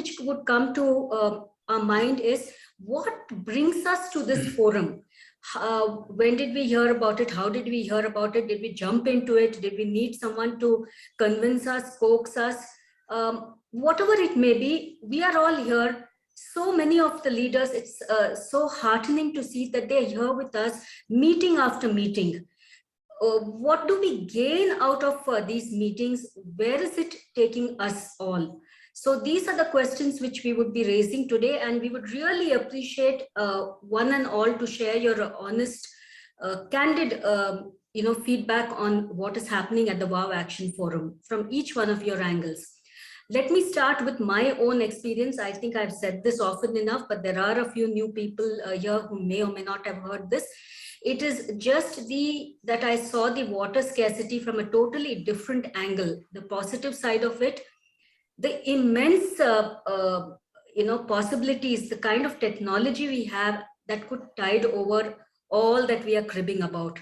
which would come to our mind is what brings us to this forum. When did we hear about it? How did we hear about it? Did we jump into it? Did we need someone to convince us, coax us? Whatever it may be, we are all here. So many of the leaders, it's so heartening to see that they're here with us, meeting after meeting. What do we gain out of these meetings? Where is it taking us all? So these are the questions which we would be raising today, and we would really appreciate one and all to share your honest, candid, feedback on what is happening at the WOW Action Forum from each one of your angles. Let me start with my own experience. I think I've said this often enough, but there are a few new people here who may or may not have heard this. It is just that I saw the water scarcity from a totally different angle, the positive side of it, the immense possibilities, the kind of technology we have that could tide over all that we are cribbing about.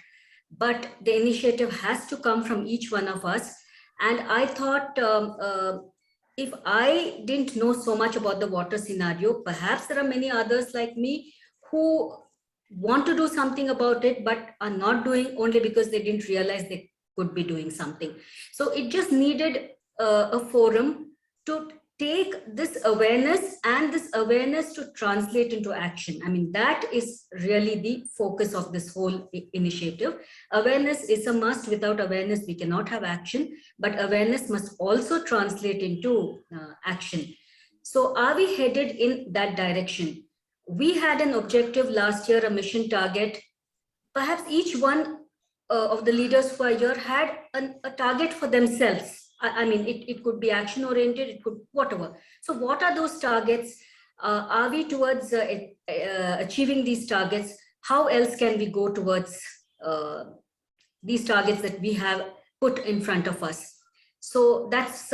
But the initiative has to come from each one of us. And I thought if I didn't know so much about the water scenario, perhaps there are many others like me who want to do something about it, but are not doing only because they didn't realize they could be doing something. So it just needed a forum to take this awareness and this awareness to translate into action. I mean, that is really the focus of this whole initiative. Awareness is a must. Without awareness, we cannot have action, but awareness must also translate into action. So are we headed in that direction? We had an objective last year, a mission target. Perhaps each one of the leaders who are here had a target for themselves. I mean, it could be action oriented, it could whatever. So what are those targets? Are we towards achieving these targets? How else can we go towards these targets that we have put in front of us? So that's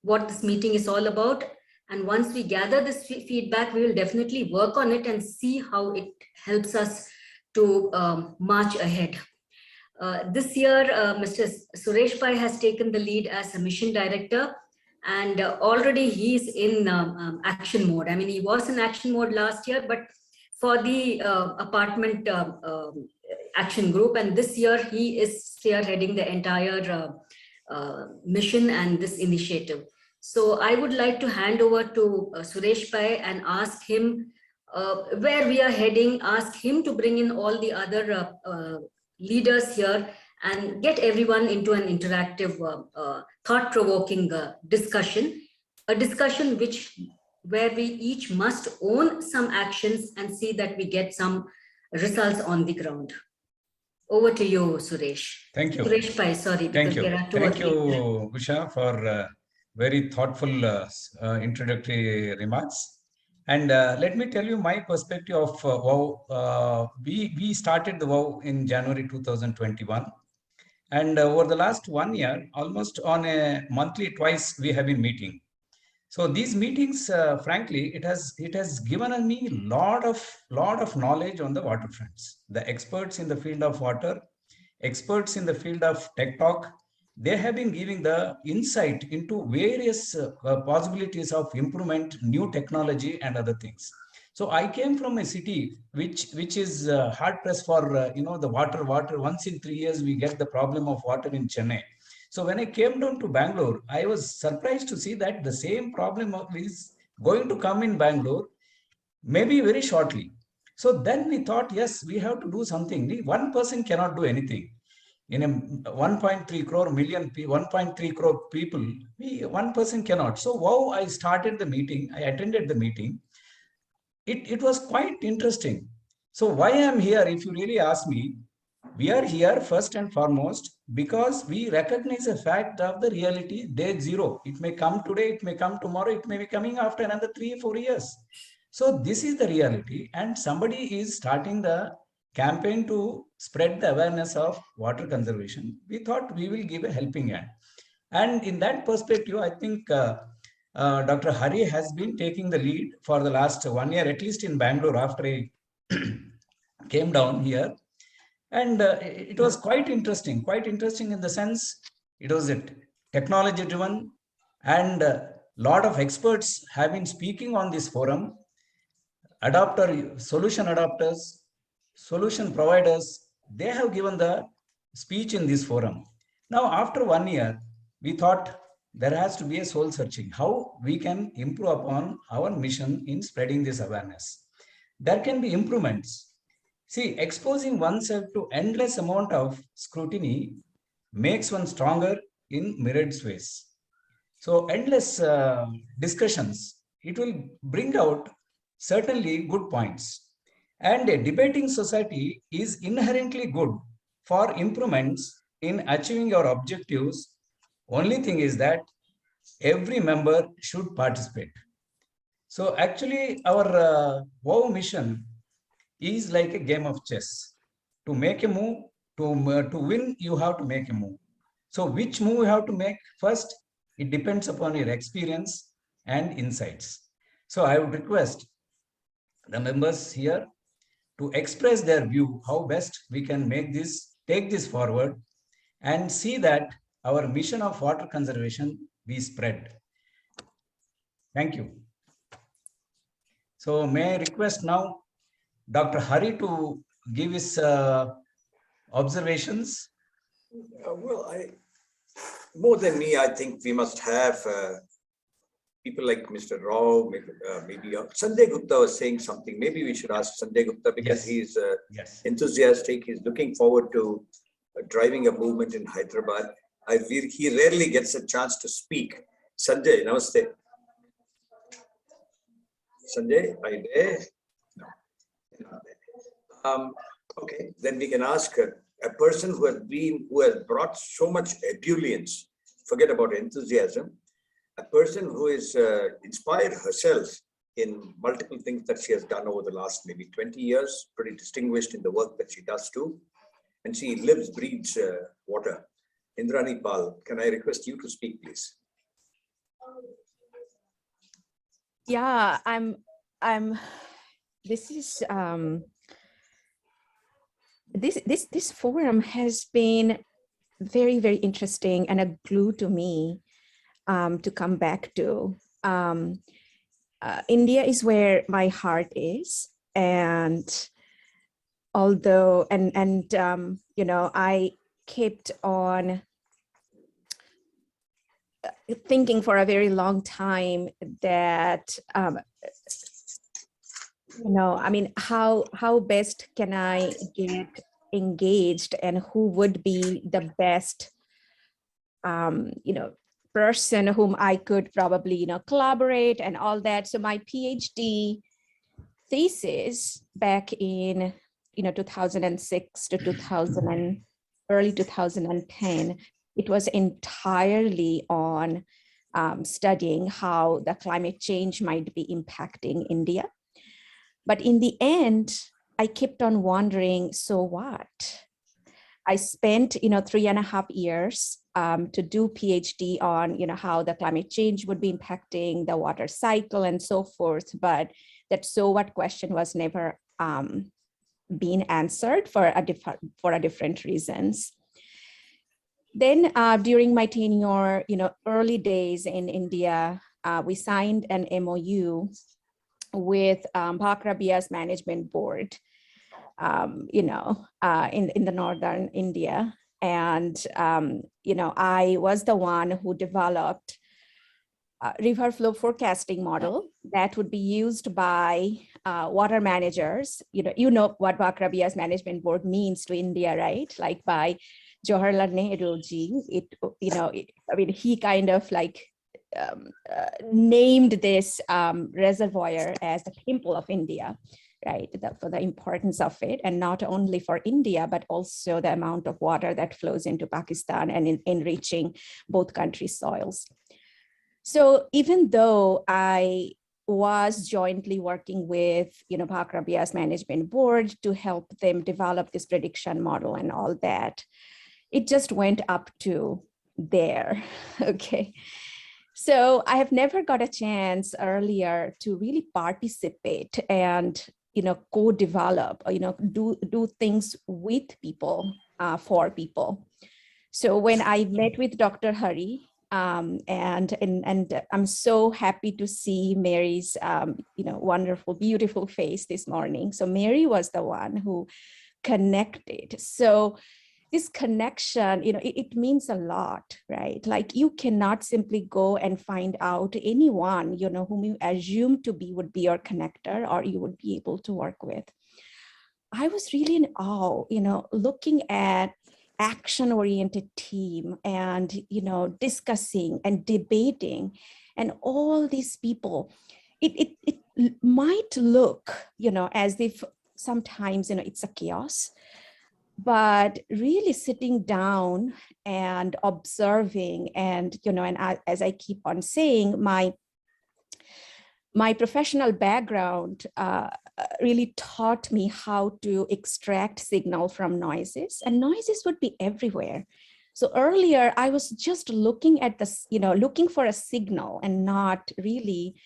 what this meeting is all about. And once we gather this feedback, we will definitely work on it and see how it helps us to march ahead. This year, Mr. Suresh Pai has taken the lead as a mission director, and already he's in action mode. I mean, he was in action mode last year, but for the apartment action group, and this year he is spearheading the entire mission and this initiative. So I would like to hand over to Suresh Pai and ask him where we are heading, ask him to bring in all the other leaders here and get everyone into an interactive, thought-provoking discussion, a discussion where we each must own some actions and see that we get some results on the ground. Over to you, Suresh. Thank you. Suresh Pai, sorry. Thank you. Thank you, Usha, for very thoughtful introductory remarks. And let me tell you my perspective of WOW. We started the WOW in January 2021. And over the last 1 year, almost on a monthly twice, we have been meeting. So these meetings, frankly, it has given me a lot of knowledge on the waterfronts. The experts in the field of water, experts in the field of tech talk, they have been giving the insight into various possibilities of improvement, new technology and other things. So I came from a city which is hard pressed for the water. Once in 3 years we get the problem of water in Chennai. So when I came down to Bangalore, I was surprised to see that the same problem is going to come in Bangalore, maybe very shortly. So then we thought, yes, we have to do something. One person cannot do anything. In a 1.3 crore million, 1.3 crore people, one person cannot. So wow, I started the meeting. I attended the meeting. It was quite interesting. So why I'm here, if you really ask me, we are here first and foremost because we recognize the fact of the reality, day zero. It may come today, it may come tomorrow, it may be coming after another 3-4 years. So this is the reality, and somebody is starting the campaign to spread the awareness of water conservation. We thought we will give a helping hand. And in that perspective, I think Dr. Hari has been taking the lead for the last 1 year, at least in Bangalore, after I came down here. And it was quite interesting in the sense it was technology driven, and Lot of experts have been speaking on this forum, solution adopters, solution providers, they have given the speech in this forum. Now, after 1 year, we thought there has to be a soul searching, how we can improve upon our mission in spreading this awareness. There can be improvements. See, exposing oneself to endless amount of scrutiny makes one stronger in myriad ways. So endless discussions, it will bring out certainly good points. And a debating society is inherently good for improvements in achieving your objectives. Only thing is that every member should participate. So actually our WOW mission is like a game of chess. To make a move, to win, you have to make a move. So which move you have to make first, it depends upon your experience and insights. So I would request the members here to express their view, how best we can take this forward and see that our mission of water conservation be spread. Thank you. So may I request now Dr. Hari to give his observations. More than me, I think we must have people like Mr. Rao, maybe Sanjay Gupta was saying something. Maybe we should ask Sanjay Gupta because he's enthusiastic. He's looking forward to driving a movement in Hyderabad. He rarely gets a chance to speak. Sanjay, namaste. Sanjay, are you there? No. Okay, then we can ask a person who has brought so much ebullience, forget about enthusiasm, a person who is inspired herself in multiple things that she has done over the last maybe 20 years, pretty distinguished in the work that she does too. And she lives, breathes water. Indrani Pal, can I request you to speak, please? Yeah, this forum has been very, very interesting and a glue to me to come back to. India is where my heart is, and although you know, I kept on thinking for a very long time that you know, I mean, how best can I get engaged, and who would be the best you know, person whom I could probably, you know, collaborate and all that. So my PhD thesis back in, you know, 2006 to early 2010, it was entirely on studying how the climate change might be impacting India. But in the end, I kept on wondering, so what? I spent, you know, 3.5 years to do PhD on, you know, how the climate change would be impacting the water cycle and so forth. But that so what question was never being answered for different reasons. Then during my tenure, you know, early days in India, we signed an MOU with Bhakra Bias Management Board, you know, in the northern India. And, you know, I was the one who developed a river flow forecasting model that would be used by water managers. You know what Bhakra Bias Management Board means to India, right? Like by Jawaharlal Nehru ji, I mean, he kind of like named this reservoir as the temple of India, right? For the importance of it, and not only for India, but also the amount of water that flows into Pakistan and enriching both countries' soils. So even though I was jointly working with, you know, Bhakra Bias Management Board to help them develop this prediction model and all that, it just went up to there, okay? So I have never got a chance earlier to really participate and, you know, co-develop, you know, do things with people, for people. So when I met with Dr. Hari, And I'm so happy to see Mary's wonderful, beautiful face this morning. So Mary was the one who connected. So this connection, it means a lot, right? Like you cannot simply go and find out anyone, whom you assume to be would be your connector or you would be able to work with. I was really in awe, looking at action-oriented team and, discussing and debating and all these people. It might look, as if sometimes, it's a chaos, but really sitting down and observing and, as I keep on saying, my professional background really taught me how to extract signal from noises, and noises would be everywhere. So earlier I was just looking at this, looking for a signal and not really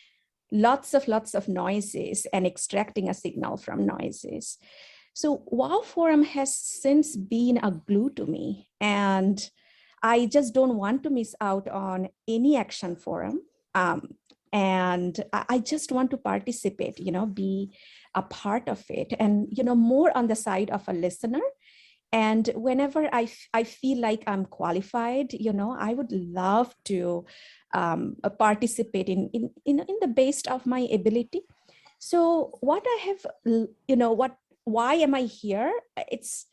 lots of noises and extracting a signal from noises. So Wow Forum has since been a glue to me, and I just don't want to miss out on any action forum. And I just want to participate, be a part of it, and, more on the side of a listener. And whenever I feel like I'm qualified, I would love to participate in the best of my ability. So what I have, why am I here? It's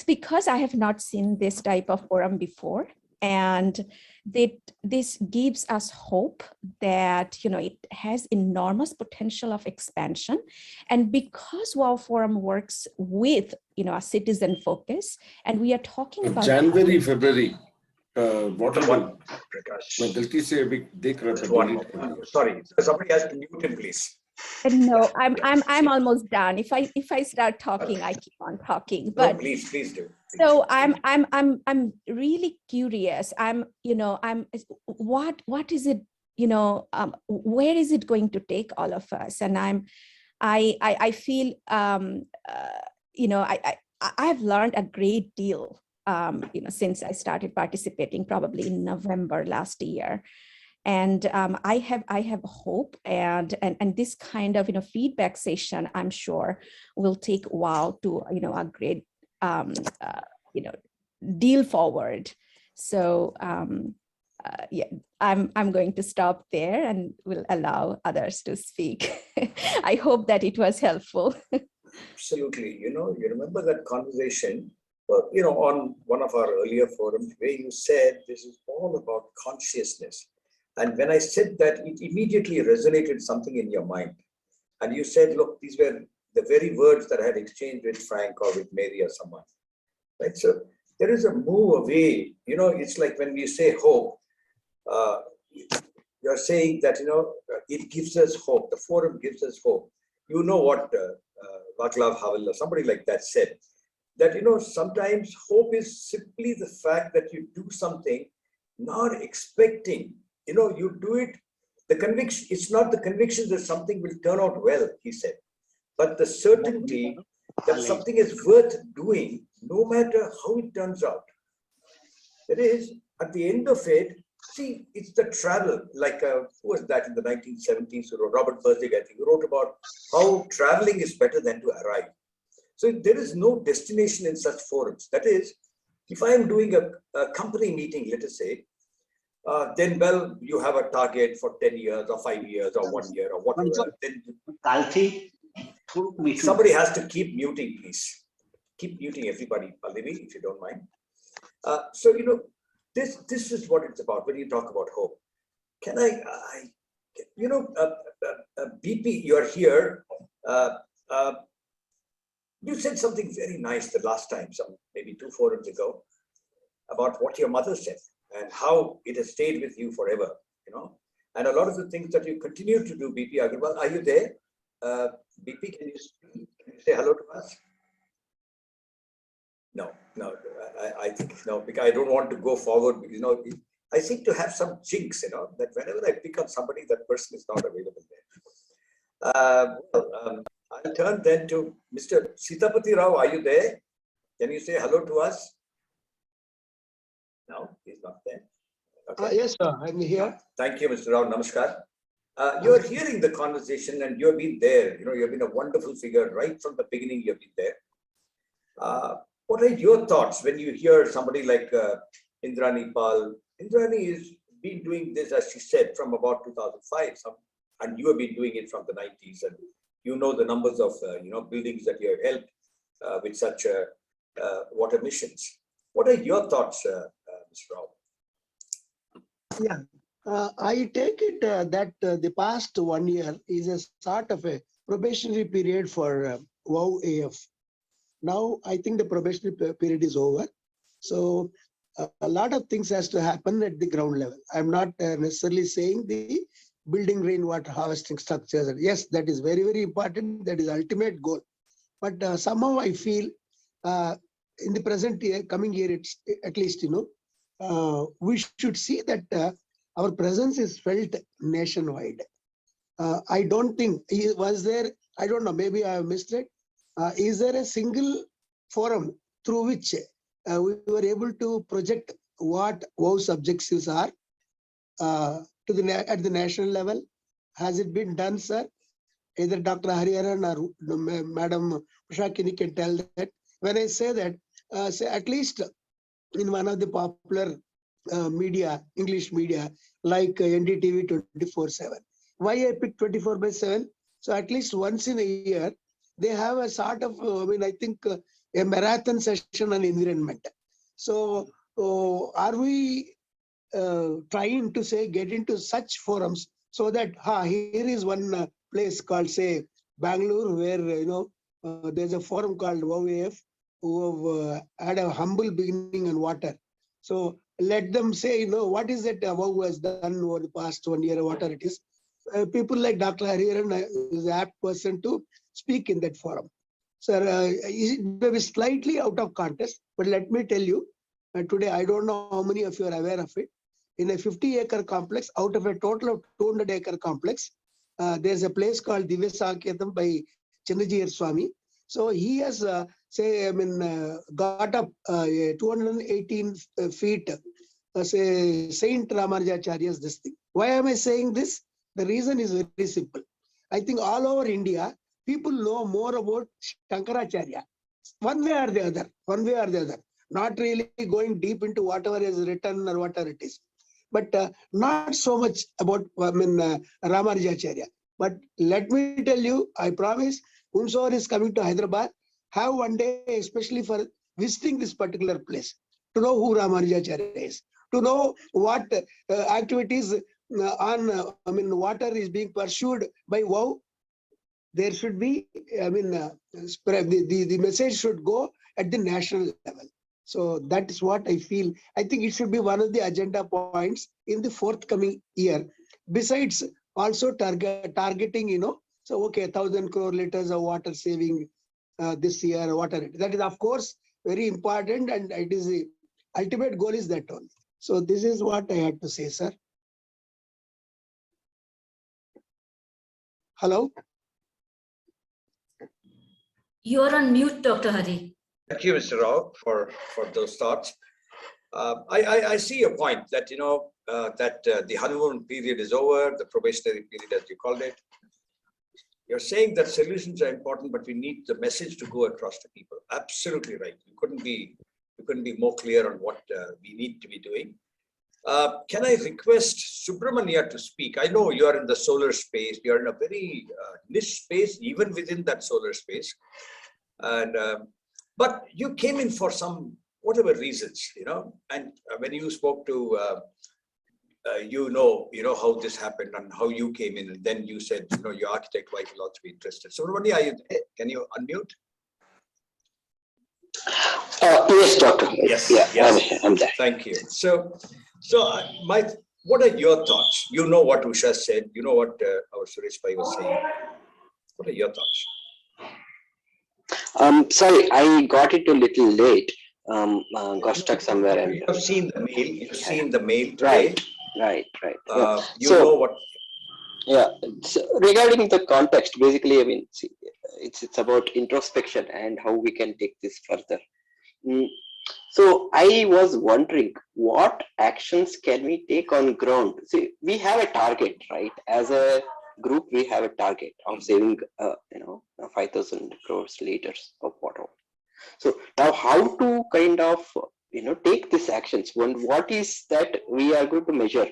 because I have not seen this type of forum before. And this gives us hope that, it has enormous potential of expansion. And because Wow Forum works with, a citizen focus, and we are talking about January, February, waterman. Prakash. मैं गलती से अभी देख रहा था, Just one delete कर more. दिया. Sorry, somebody has to mute him, please. No, I'm almost done. If I start talking, I keep on talking. No, But please do. so I'm really curious. What is it, where is it going to take all of us? And I feel I've learned a great deal since I started participating probably in November last year. And I have hope, and this kind of feedback session, I'm sure, will take Wow to a great deal forward. So yeah, I'm going to stop there and will allow others to speak. I hope that it was helpful. Absolutely. You remember that conversation, on one of our earlier forums where you said this is all about consciousness. And when I said that, it immediately resonated something in your mind. And you said, look, these were the very words that I had exchanged with Frank or with Mary or someone. Right? So there is a move away. It's like when we say hope, you're saying that, it gives us hope. The forum gives us hope. You know what Václav Havel or somebody like that said, that, sometimes hope is simply the fact that you do something not expecting. You do it, the conviction, it's not the conviction that something will turn out well, he said, but the certainty that something is worth doing, no matter how it turns out. That is, at the end of it, see, it's the travel, like, who was that in the 1970s, Robert Burzig, I think, who wrote about how traveling is better than to arrive. So there is no destination in such forums. That is, if I am doing a company meeting, let us say, then, well, you have a target for 10 years or 5 years or 1 year or whatever. Then somebody has to keep muting, please. Keep muting everybody, Pallavi, if you don't mind. So, this is what it's about when you talk about hope. Can BP, you're here. You said something very nice the last time, maybe 2 forums ago, about what your mother said and how it has stayed with you forever, and a lot of the things that you continue to do, BP Agarwal. Are you there? BP, can you say hello to us? No, I think no, because I don't want to go forward, because, I seem to have some jinx, that whenever I pick on somebody, that person is not available there. I'll turn then to Mr. Sitapati Rao. Are you there? Can you say hello to us? No, he's not there. Okay. Yes, sir, I'm here. Thank you, Mr. Rao. Namaskar. You're hearing the conversation and you've been there. You've been a wonderful figure right from the beginning. You've been there. What are your thoughts when you hear somebody like Indrani Pal? Indrani has been doing this, as she said, from about 2005, and you have been doing it from the 90s, and you know the numbers of buildings that you have helped with such water missions. What are your thoughts, Mr. Rao? Yeah, I take it that the past 1 year is a sort of a probationary period for WOW AF. Now, I think the probationary period is over. So a lot of things has to happen at the ground level. I'm not necessarily saying the building rainwater harvesting structures. Yes, that is very, very important. That is ultimate goal. But somehow I feel in the present year, coming year, it's at least, we should see that our presence is felt nationwide. I don't think, was there, I don't know, maybe I have missed it. Is there a single forum through which we were able to project what WOW's objectives are at the national level? Has it been done, sir? Either Dr. Hariharan or Madam Ushakini can tell that. When I say that, say at least in one of the popular media, English media, like NDTV 24/7. Why I pick 24/7? So at least once in a year, they have a sort of, I think a marathon session on environment. So are we trying to say, get into such forums so that, here is one place called, say, Bangalore, where, there's a forum called WOWAF, who have had a humble beginning in water. So let them say, what is it WOW has done over the past 1 year, whatever it is. People like Dr. Hariharan is an apt person to speak in that forum. Sir, it may be slightly out of context, but let me tell you, today, I don't know how many of you are aware of it. In a 50-acre complex, out of a total of 200-acre complex, there's a place called Divya Sakyatam by Chinnajiyar Swami. So he has, got up 218 feet, say, Saint Ramanujacharya's this thing. Why am I saying this? The reason is very simple. I think all over India, people know more about Shankaracharya, one way or the other, not really going deep into whatever is written or whatever it is, but not so much about Ramanujacharya. But let me tell you, I promise, whomsoever is coming to Hyderabad, have one day, especially for visiting this particular place, to know who Ramanujacharya is, to know what activities water is being pursued by WOW. There should be, the message should go at the national level. So that is what I feel. I think it should be one of the agenda points in the forthcoming year. Besides also targeting, so okay, 1,000 crore liters of water saving this year, water. That is, of course, very important, and it is the ultimate goal is that only. So this is what I had to say, sir. Hello? You are on mute, Dr. Hari. Thank you, Mr. Rao, for those thoughts. I see your point that the honeymoon period is over, the probationary period, as you called it. You're saying that solutions are important, but we need the message to go across to people. Absolutely right. You couldn't be more clear on what we need to be doing. Can I request Subramania to speak? I know you are in the solar space. You are in a very niche space, even within that solar space. And but you came in for some whatever reasons, and when you spoke to how this happened and how you came in, and then you said, your architect wife will also be interested. So, can you unmute? Yes, doctor. Yes. Yeah, Yes. I'm there. Thank you. So, what are your thoughts? You know what Usha said. You know what our Suresh Bhai was saying. What are your thoughts? Sorry, I got it a little late. Got stuck somewhere. And You've seen the mail. You've seen the mail today. Right. You know what? Yeah. So regarding the context, basically, I mean, see, it's about introspection and how we can take this further. So I was wondering, what actions can we take on ground? See, we have a target, right? As a group, we have a target of saving, 5,000 crores liters of water. So now, how to kind of take these actions? What is that we are going to measure?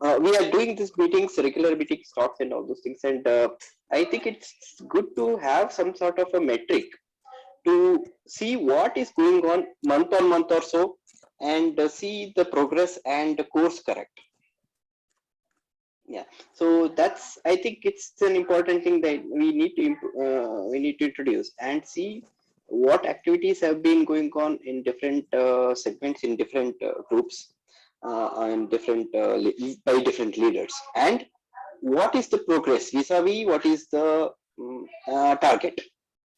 We are doing these meetings, regular meetings, talks, and all those things, and I think it's good to have some sort of a metric to see what is going on month or so, and see the progress and course correct. Yeah, so that's, I think it's an important thing that we need to introduce and see what activities have been going on in different segments, in different groups, and different by different leaders, and what is the progress vis-a-vis what is the target.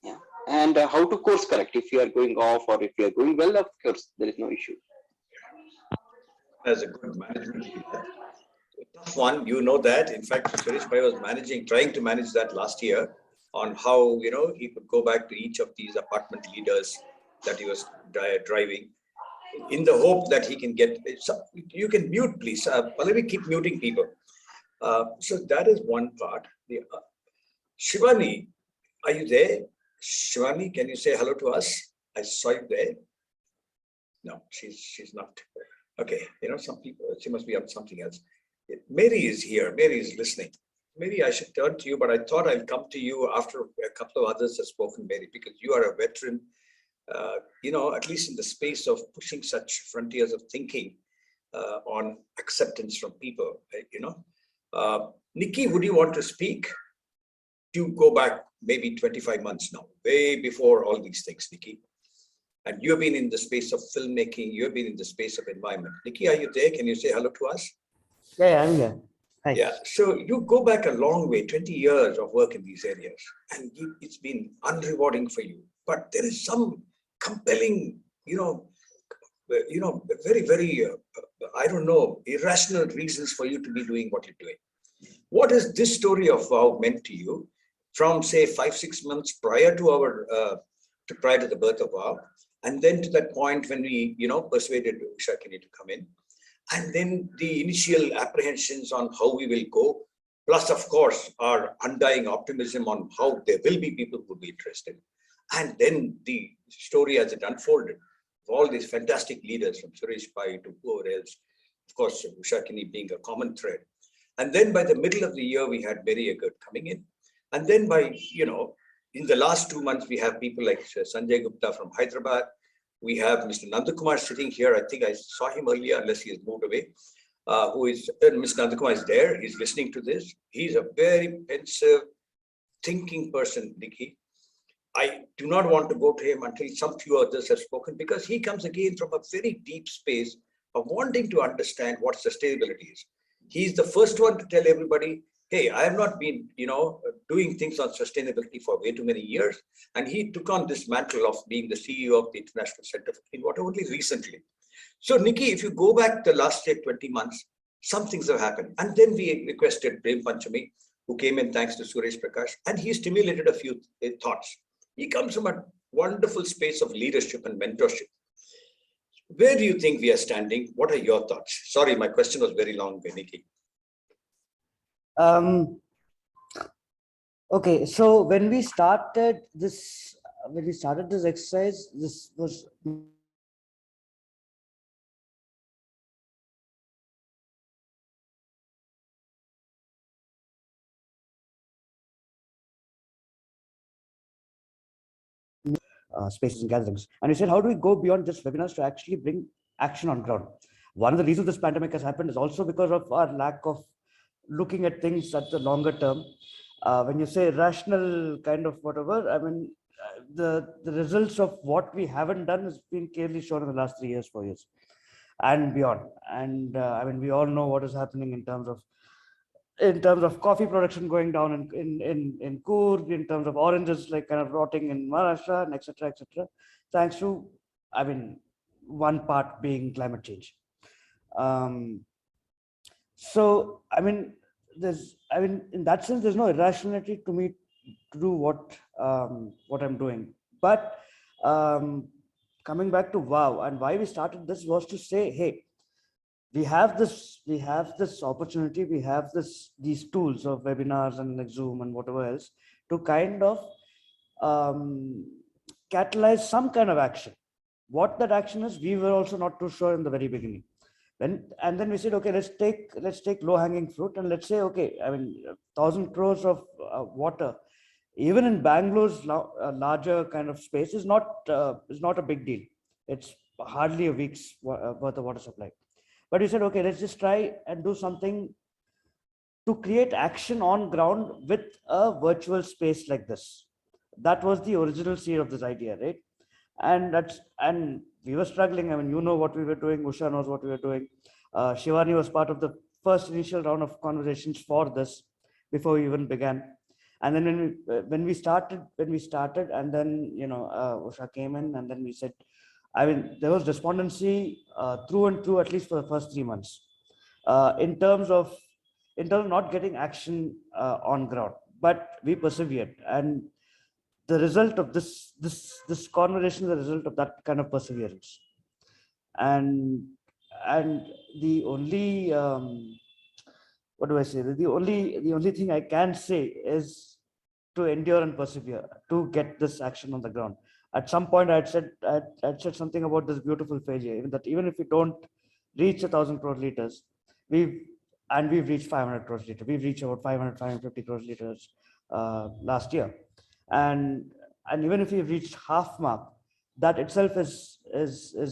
Yeah, and how to course correct if you are going off, or if you are going well, of course there is no issue. As a good management leader, tough one, you know that. In fact, Suresh Bhai was trying to manage that last year on how, he could go back to each of these apartment leaders that he was driving in the hope that he can get, you can mute please, let me keep muting people. So that is one part. Shivani, are you there? Shivani, can you say hello to us? I saw you there. No, she's not. Okay, some people, she must be on something else. Mary is here. Mary is listening. Maybe I should turn to you, but I thought I'll come to you after a couple of others have spoken, Mary, because you are a veteran, at least in the space of pushing such frontiers of thinking on acceptance from people, Nikki, would you want to speak? To go back maybe 25 months now, way before all these things, Nikki. And you've been in the space of filmmaking, you've been in the space of environment. Nikki, are you there? Can you say hello to us? Yeah, I'm here. Hi. Yeah, so you go back a long way, 20 years of work in these areas, and it's been unrewarding for you. But there is some compelling, very, very, I don't know, irrational reasons for you to be doing what you're doing. What has this story of VOW meant to you from, say, 5-6 months prior to prior to the birth of VOW, and then to that point when we, persuaded Usha Kinney to come in, and then the initial apprehensions on how we will go, plus, of course, our undying optimism on how there will be people who will be interested, and then the story as it unfolded, of all these fantastic leaders from Suresh Pai to whoever else, of course, Usha Kinney being a common thread. And then by the middle of the year, we had Mary Eggert coming in. And then by, in the last 2 months, we have people like Sanjay Gupta from Hyderabad. We have Mr. Nandakumar sitting here. I think I saw him earlier, unless he has moved away. Mr. Nandakumar is there. He's listening to this. He's a very pensive, thinking person, Nikki. I do not want to go to him until some few others have spoken, because he comes again from a very deep space of wanting to understand what sustainability is. He's the first one to tell everybody, hey, I have not been, doing things on sustainability for way too many years. And he took on this mantle of being the CEO of the International Center for Clean Water only recently. So, Nikki, if you go back the last, say, 20 months, some things have happened. And then we requested Prem Panchami, who came in thanks to Suresh Prakash, and he stimulated a few thoughts. He comes from a wonderful space of leadership and mentorship. Where do you think we are standing? What are your thoughts? Sorry, my question was very long, Nikki. Okay, so when we started this exercise, this was spaces and gatherings. And we said, how do we go beyond just webinars to actually bring action on ground? One of the reasons this pandemic has happened is also because of our lack of looking at things at the longer term. When you say rational kind of whatever, I mean, the results of what we haven't done has been clearly shown in the last 3 years, 4 years and beyond. And I mean, we all know what is happening in terms of coffee production going down in Coorg, in terms of oranges like kind of rotting in Maharashtra, and etc. Thanks to, I mean, one part being climate change. So I mean, in that sense, there's no irrationality to me to do what I'm doing. But coming back to WOW, and why we started this was to say, hey, we have this opportunity, we have these tools of webinars and like Zoom and whatever else to kind of catalyze some kind of action. What that action is, we were also not too sure in the very beginning. And then we said, okay, let's take low-hanging fruit, and let's say, okay, I mean, 1,000 crores of water, even in Bangalore's larger kind of space, is not a big deal. It's hardly a week's worth of water supply. But we said, okay, let's just try and do something to create action on ground with a virtual space like this. That was the original seed of this idea, right? And we were struggling. I mean, you know what we were doing. Usha knows what we were doing. Shivani was part of the first initial round of conversations for this before we even began. And then when we started, and then Usha came in, and then we said, I mean, there was despondency through and through, at least for the first 3 months, in terms of not getting action on ground. But we persevered, and the result of this conversation is the result of that kind of perseverance. And the only what do I say? The only thing I can say is to endure and persevere to get this action on the ground. At some point, I'd said something about this beautiful failure, even if we don't reach 1,000 crore liters, we've reached 500 crore liters. We've reached about 550 crore liters last year. And even if we reached half mark, that itself is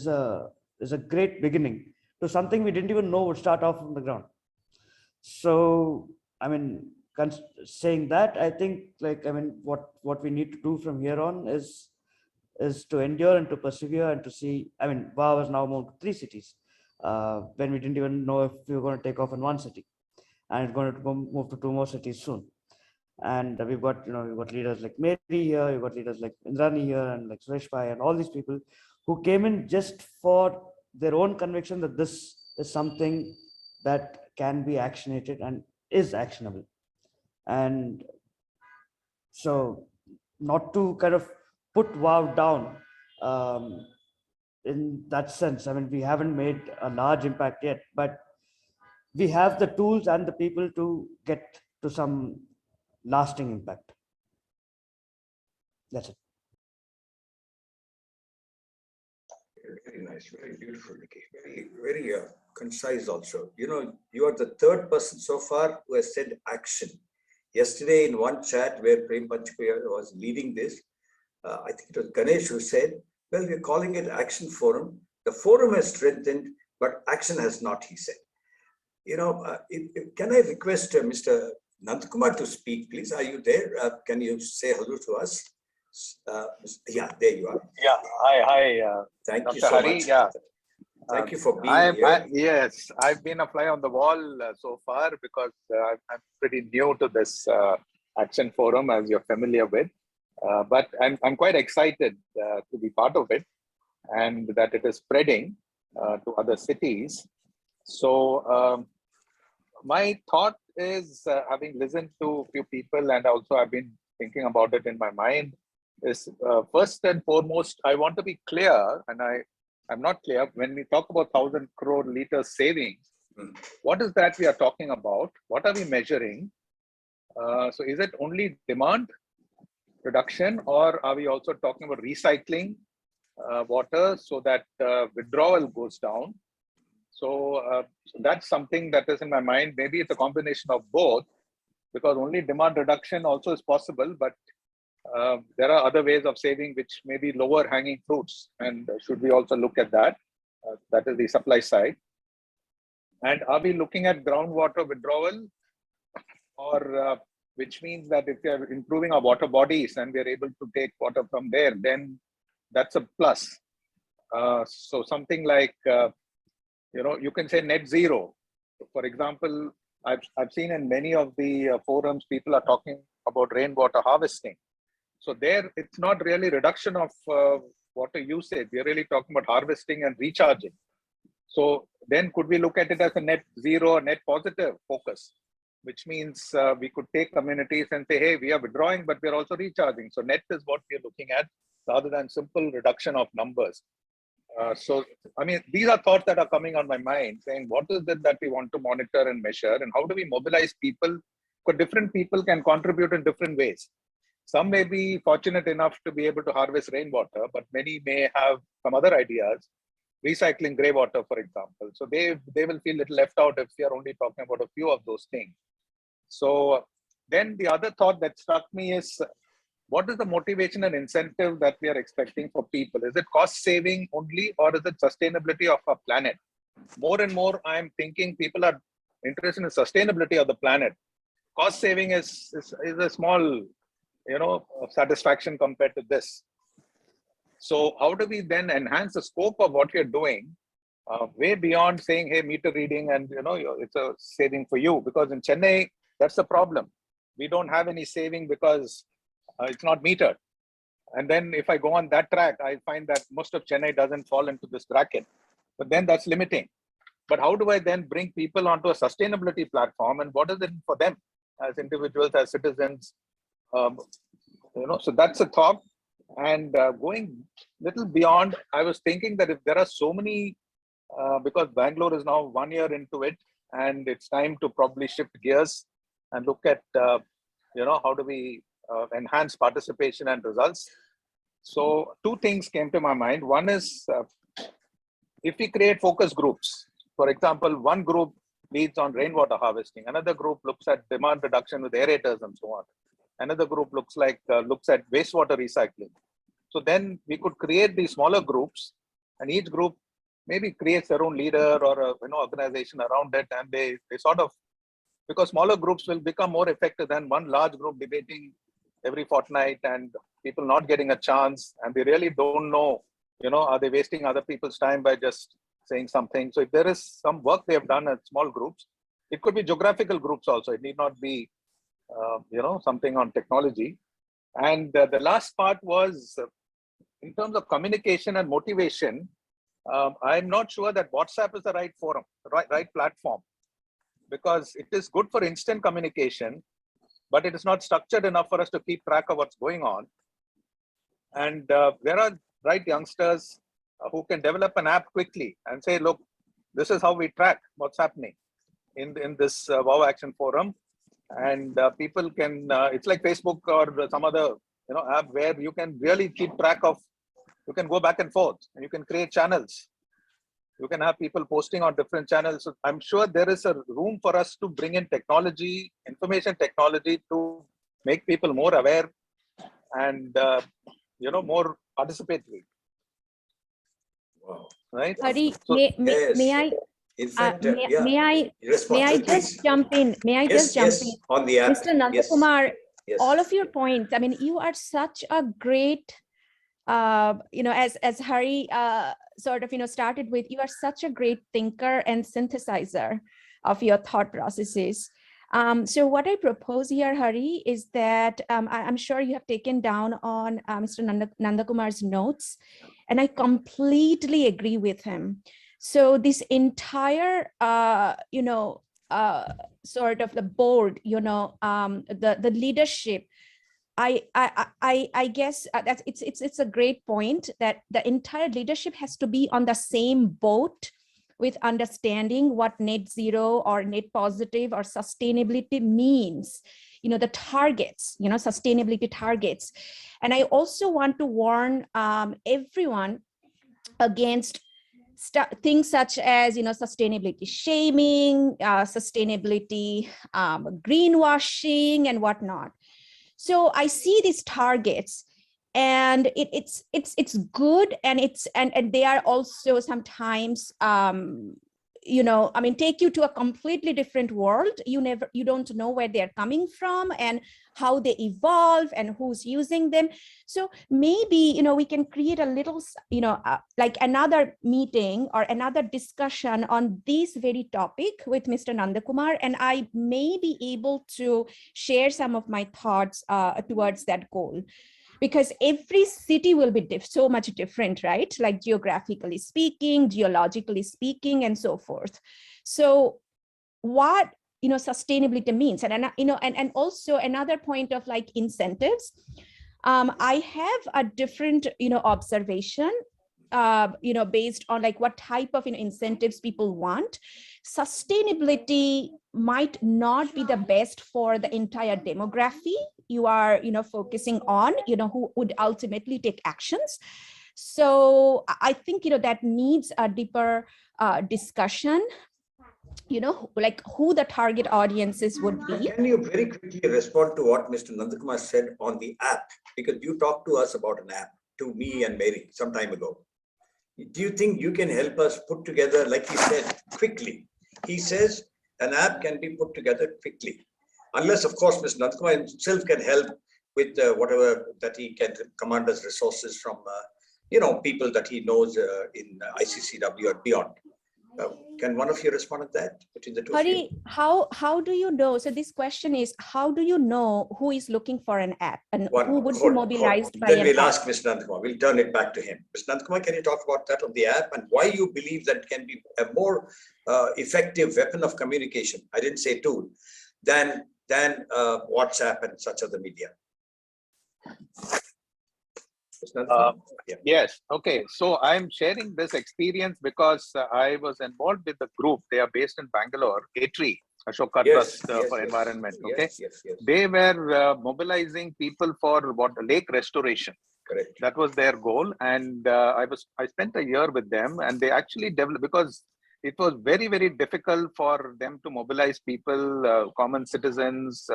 a great beginning to something we didn't even know would start off from the ground. So, I mean, saying that, I think, what we need to do from here on is to endure and to persevere and to see. I mean, WOW has now moved to 3 cities when we didn't even know if we were going to take off in 1 city, and it's going to move to 2 more cities soon. And we've got leaders like Mary here, we've got leaders like Indrani here, and like Suresh Pai, and all these people who came in just for their own conviction that this is something that can be actionated and is actionable. And so, not to kind of put WOW down in that sense. I mean, we haven't made a large impact yet, but we have the tools and the people to get to some lasting impact. That's it. Very nice, very beautiful, Nikki. Very concise also. You are the 3rd person so far who has said action. Yesterday in one chat where Prem Panchkuya was leading this, I think it was Ganesh who said, well, we're calling it Action Forum. The forum has strengthened, but action has not, he said. Can I request Mr. Nandkumar to speak, please? Are you there? Can you say hello to us? Yeah, there you are. Yeah, hi. Thank Dr. you so Hari, much. yeah. Thank you for being here. Yes, I've been a fly on the wall so far because I'm pretty new to this Action Forum, as you're familiar with. But I'm quite excited to be part of it, and that it is spreading to other cities. So my thought is, having listened to a few people, and also I've been thinking about it in my mind, is first and foremost, I want to be clear, and I'm not clear, when we talk about 1,000 crore liters savings, what is that we are talking about? What are we measuring? So is it only demand reduction, or are we also talking about recycling water so that withdrawal goes down? So that's something that is in my mind. Maybe it's a combination of both, because only demand reduction also is possible, but there are other ways of saving which may be lower hanging fruits, and should we also look at that? That is the supply side. And are we looking at groundwater withdrawal, or which means that if we are improving our water bodies and we are able to take water from there, then that's a plus. So something like, you can say net zero. For example, I've seen in many of the forums, people are talking about rainwater harvesting. So there, it's not really reduction of water usage. We're really talking about harvesting and recharging. So then could we look at it as a net zero, net positive focus, which means we could take communities and say, hey, we are withdrawing, but we're also recharging. So net is what we're looking at, rather than simple reduction of numbers. So, I mean, these are thoughts that are coming on my mind, saying what is it that we want to monitor and measure, and how do we mobilize people? Because different people can contribute in different ways. Some may be fortunate enough to be able to harvest rainwater, but many may have some other ideas, recycling grey water, for example. So they will feel a little left out if we are only talking about a few of those things. So then the other thought that struck me is, what is the motivation and incentive that we are expecting for people? Is it cost saving only, or is it sustainability of our planet? More and more, I'm thinking people are interested in sustainability of the planet. Cost saving is a small, satisfaction compared to this. So how do we then enhance the scope of what we're doing way beyond saying, hey, meter reading and, it's a saving for you? Because in Chennai, that's the problem. We don't have any saving because it's not metered. And then if I go on that track, I find that most of Chennai doesn't fall into this bracket. But then that's limiting. But how do I then bring people onto a sustainability platform, and what is it for them as individuals, as citizens? So that's a thought. And going little beyond, I was thinking that if there are so many, because Bangalore is now 1 year into it, and it's time to probably shift gears and look at, how do we enhance participation and results. So two things came to my mind. One is, if we create focus groups, for example, one group leads on rainwater harvesting, another group looks at demand reduction with aerators and so on. Another group looks at wastewater recycling. So then we could create these smaller groups, and each group maybe creates their own leader or a organization around it, and they sort of, because smaller groups will become more effective than one large group debating every fortnight and people not getting a chance, and they really don't know, are they wasting other people's time by just saying something? So if there is some work they have done at small groups, it could be geographical groups also. It need not be, something on technology. And the last part was, in terms of communication and motivation, I'm not sure that WhatsApp is the right forum, right platform, because it is good for instant communication, but it is not structured enough for us to keep track of what's going on. And there are youngsters who can develop an app quickly and say, look, this is how we track what's happening in this WOW Action Forum. And people can, it's like Facebook or some other app where you can really keep track of, you can go back and forth, and you can create channels. You can have people posting on different channels. So I'm sure there is a room for us to bring in technology, information technology, to make people more aware and, more participatory. Wow. Right? Hari, So, may I? In fact, may I just jump in? May I just jump in? On the app. Mr. Nandakumar, Yes. all of your points. I mean, you are such a great, as Hari started with, you are such a great thinker and synthesizer of your thought processes. So what I propose here, Hari, is that I'm sure you have taken down on Mr. Nandakumar's notes, and I completely agree with him. So this entire, sort of the board, the leadership, I guess that it's a great point that the entire leadership has to be on the same boat with understanding what net zero or net positive or sustainability means, the targets, sustainability targets. And I also want to warn everyone against things such as, sustainability shaming, sustainability greenwashing and whatnot. So I see these targets, and it's good, and they are also sometimes take you to a completely different world. You don't know where they're coming from and how they evolve and who's using them. So maybe we can create a little like another meeting or another discussion on this very topic with Mr. Nandakumar, and I may be able to share some of my thoughts towards that goal. Because every city will be so much different, right? Like geographically speaking, geologically speaking, and so forth. So what sustainability means, and also another point of like incentives. I have a different observation. based on like what type of incentives people want. Sustainability might not be the best for the entire demography you are focusing on, who would ultimately take actions. So I think that needs a deeper discussion, like who the target audiences would be. Can you very quickly respond to what Mr. Nandakumar said on the app? Because you talked to us about an app, to me and Mary, some time ago. Do you think you can help us put together, like he said, quickly? He says an app can be put together quickly. Unless, of course, Mr. Nandakumar himself can help with whatever that he can command as resources from, people that he knows in ICCW or beyond. Can one of you respond to that between the two of you? Hari, how do you know? So this question is, how do you know who is looking for an app and who would be mobilized by an app? Then we'll ask Mr. Nandakumar. We'll turn it back to him. Mr. Nandakumar, can you talk about that on the app and why you believe that can be a more effective weapon of communication? I didn't say tool than WhatsApp and such other media. Yes. Okay. So I'm sharing this experience because I was involved with the group. They are based in Bangalore, A3, Ashoka Trust for Environment. Okay. Yes. They were mobilizing people for lake restoration. Correct. That was their goal. And I spent a year with them, and they actually developed, because it was very, very difficult for them to mobilize people, common citizens.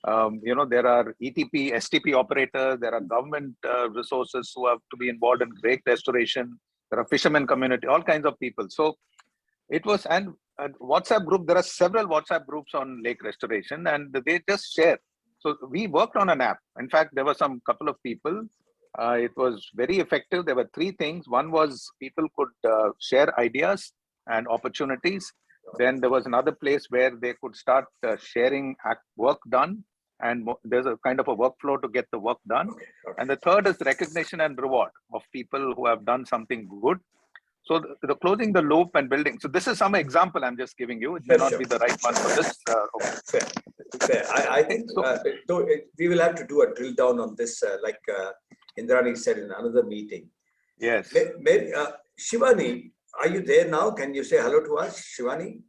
There are ETP, STP operators, there are government resources who have to be involved in lake restoration. There are fishermen community, all kinds of people. So it was, and WhatsApp group, there are several WhatsApp groups on lake restoration, and they just share. So we worked on an app. In fact, there were couple of people. It was very effective. There were three things. One was people could share ideas and opportunities. Then there was another place where they could start sharing work done. And there's a kind of a workflow to get the work done. Okay. And the third is recognition and reward of people who have done something good. So the closing the loop and building. So this is some example I'm just giving you. It may not be the right one for this. Fair. I think we will have to do a drill down on this, like Indrani said in another meeting. Yes. Shivani, are you there now? Can you say hello to us, Shivani?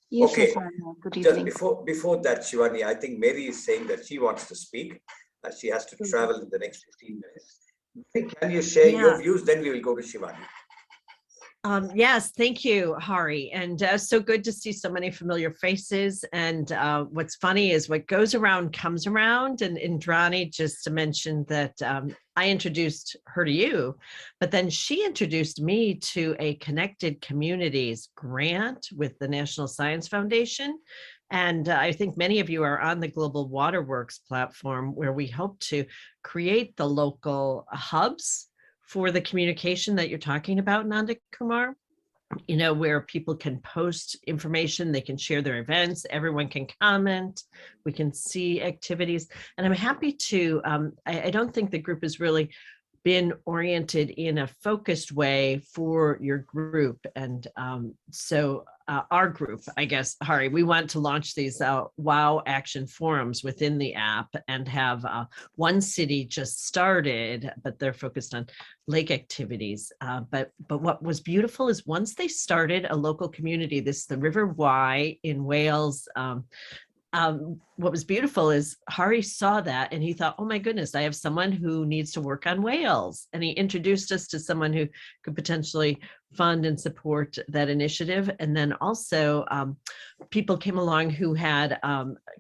Yes, okay. sir. Good Just evening. before that, Shivani, I think Mary is saying that she wants to speak. She has to travel in the next 15 minutes. Can you share your views? Then we will go to Shivani. Yes, thank you, Hari. And so good to see so many familiar faces. And what's funny is what goes around comes around. And Indrani just mentioned that I introduced her to you, but then she introduced me to a Connected Communities grant with the National Science Foundation. And I think many of you are on the Global Waterworks platform, where we hope to create the local hubs for the communication that you're talking about, Nanda Kumar, where people can post information, they can share their events, everyone can comment, we can see activities. And I'm happy to, I don't think the group has really been oriented in a focused way for your group. And so our group, I guess, Hari, we want to launch these WOW action forums within the app and have one city just started, but they're focused on lake activities. But what was beautiful is once they started a local community, the River Wye in Wales, what was beautiful is Hari saw that and he thought, oh my goodness, I have someone who needs to work on whales. And he introduced us to someone who could potentially fund and support that initiative. And then also people came along who had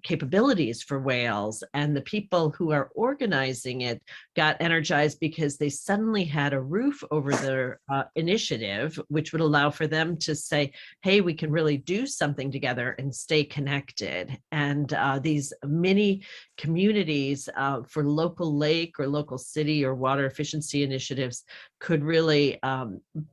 capabilities for whales, and the people who are organizing it got energized because they suddenly had a roof over their initiative, which would allow for them to say, hey, we can really do something together and stay connected. And these mini communities for local lake or local city or water efficiency initiatives could really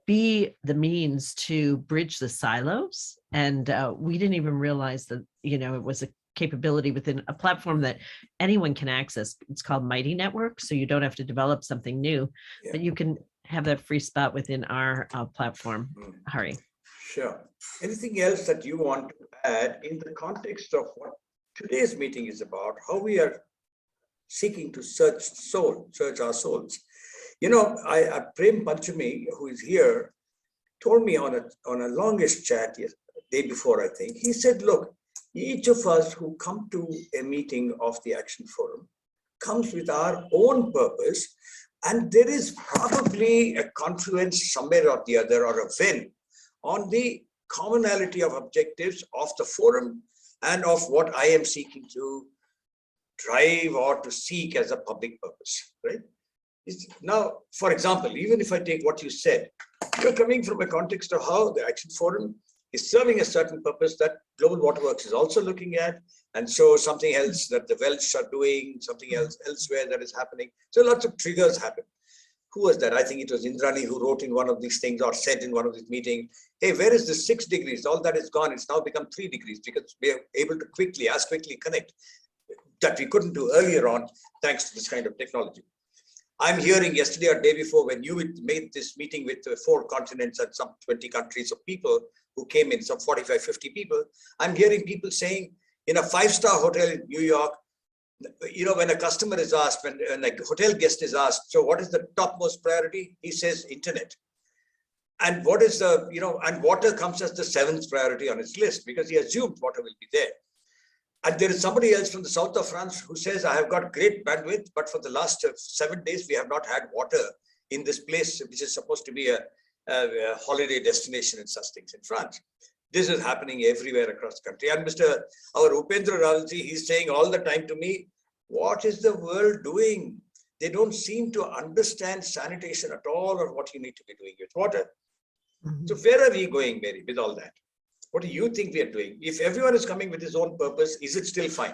be the means to bridge the silos. And we didn't even realize that, it was a capability within a platform that anyone can access. It's called Mighty Network. So you don't have to develop something new, but you can have that free spot within our platform. Hari. Sure. Anything else that you want to add in the context of what today's meeting is about, how we are seeking to search our souls? You know, Prem Panchami, who is here, told me on a longest chat day before, I think, he said, look, each of us who come to a meeting of the Action Forum comes with our own purpose, and there is probably a confluence somewhere or the other, or a Venn on the commonality of objectives of the forum and of what I am seeking to drive or to seek as a public purpose, right? Now, for example, even if I take what you said, you're coming from a context of how the Action Forum is serving a certain purpose that Global Waterworks is also looking at, and so something else that the Welsh are doing, something else elsewhere that is happening. So lots of triggers happen. Who was that? I think it was Indrani who wrote in one of these things or said in one of these meetings, hey, where is the 6 degrees? All that is gone. It's now become 3 degrees because we are able to quickly connect that we couldn't do earlier on thanks to this kind of technology. I'm hearing yesterday or day before when you made this meeting with 4 continents and some 20 countries of people who came in, some 45, 50 people. I'm hearing people saying in a 5-star hotel in New York, you know, when a customer is asked, when a hotel guest is asked, so what is the topmost priority? He says internet. And what is the, you know, and water comes as the 7th priority on his list because he assumed water will be there. And there is somebody else from the south of France who says, I have got great bandwidth, but for the last 7 days, we have not had water in this place, which is supposed to be a holiday destination and such things in France. This is happening everywhere across the country. And our Upendra Ravalji, he's saying all the time to me, what is the world doing? They don't seem to understand sanitation at all or what you need to be doing with water. Mm-hmm. So where are we going, Mary, with all that? What do you think we are doing? If everyone is coming with his own purpose, is it still fine?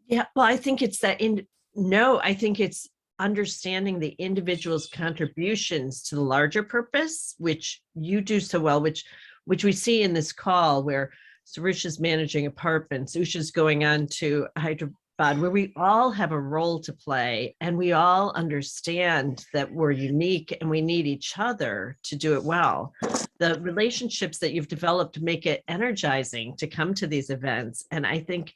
Yeah, well, I think it's that I think it's understanding the individual's contributions to the larger purpose, which you do so well, which we see in this call where Suresh is managing apartments, Usha's going on to Hyderabad, where we all have a role to play and we all understand that we're unique and we need each other to do it well. The relationships that you've developed make it energizing to come to these events. And I think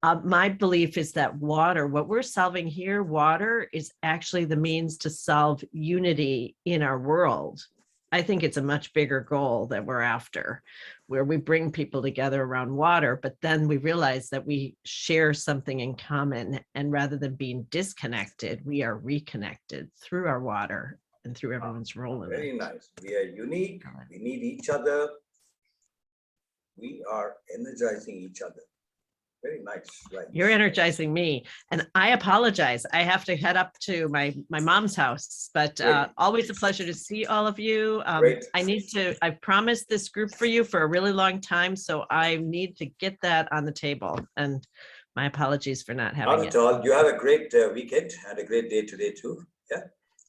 my belief is that water, what we're solving here, water is actually the means to solve unity in our world. I think it's a much bigger goal that we're after, where we bring people together around water, but then we realize that we share something in common. And rather than being disconnected, we are reconnected through our water and through everyone's role in it. Very nice. We are unique. We need each other. We are energizing each other. Very nice. Right. You're energizing me. And I apologize. I have to head up to my mom's house, but always a pleasure to see all of you. I've promised this group for you for a really long time, so I need to get that on the table. And my apologies for not having it. Not at all. You have a great weekend and a great day today too. Yeah.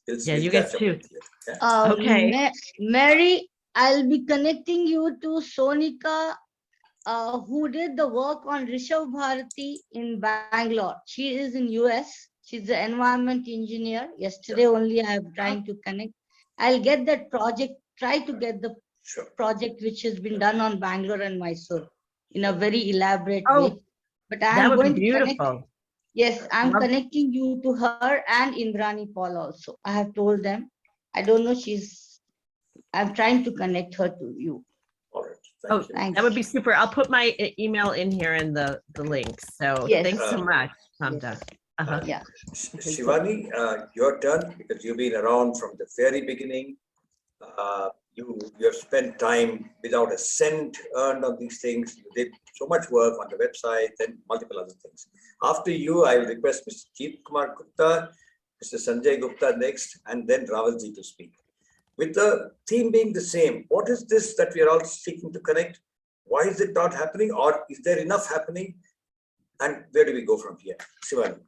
Yeah, you guys too. Yeah. Okay. Mary, I'll be connecting you to Sonika, who did the work on Rishabh Bharati in Bangalore. She is in US. She's the environment engineer. Yesterday only I am trying to connect. I'll get that project, try to get the project which has been done on Bangalore and Mysore in a very elaborate way. But I'm going to connect. Yes, I'm connecting you to her and Indrani Paul also. I have told them. I don't know, I'm trying to connect her to you. All right. Thanks. That would be super. I'll put my email in here in the links. So thanks so much, Mamta. Yeah. Shivani, your turn, because you've been around from the very beginning. You have spent time without a cent earned on these things. You did so much work on the website and multiple other things. After you, I will request Mr. Jeet Kumar Gupta, Mr. Sanjay Gupta next, and then Ravalji to speak. With the theme being the same, what is this that we are all seeking to connect? Why is it not happening, or is there enough happening? And where do we go from here? Shivani.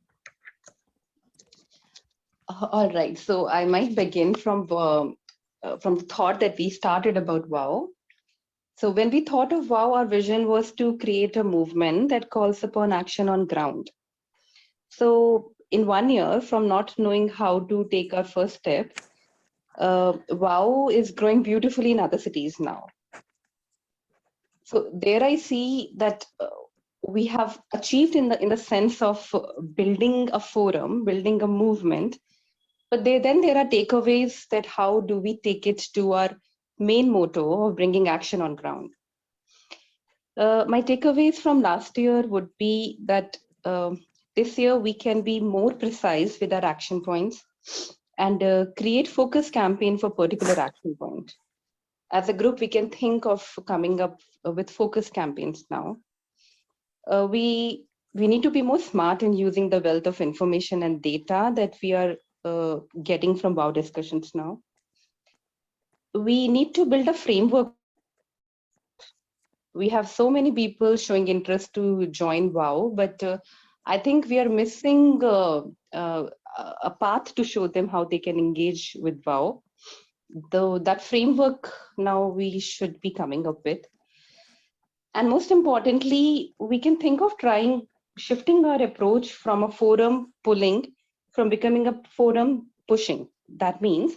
All right, so I might begin from the thought that we started about WOW. So when we thought of WOW, our vision was to create a movement that calls upon action on ground. So in 1 year, from not knowing how to take our first step, WOW is growing beautifully in other cities now. So there I see that we have achieved in the sense of building a forum, building a movement But then there are takeaways that how do we take it to our main motto of bringing action on ground. My takeaways from last year would be that this year we can be more precise with our action points and create focus campaign for particular action point. As a group, we can think of coming up with focus campaigns now. We need to be more smart in using the wealth of information and data that we are getting from WOW discussions now. We need to build a framework. We have so many people showing interest to join WOW, but I think we are missing a path to show them how they can engage with WOW. Though that framework now we should be coming up with. And most importantly, we can think of shifting our approach from a forum pulling, from becoming a forum pushing. That means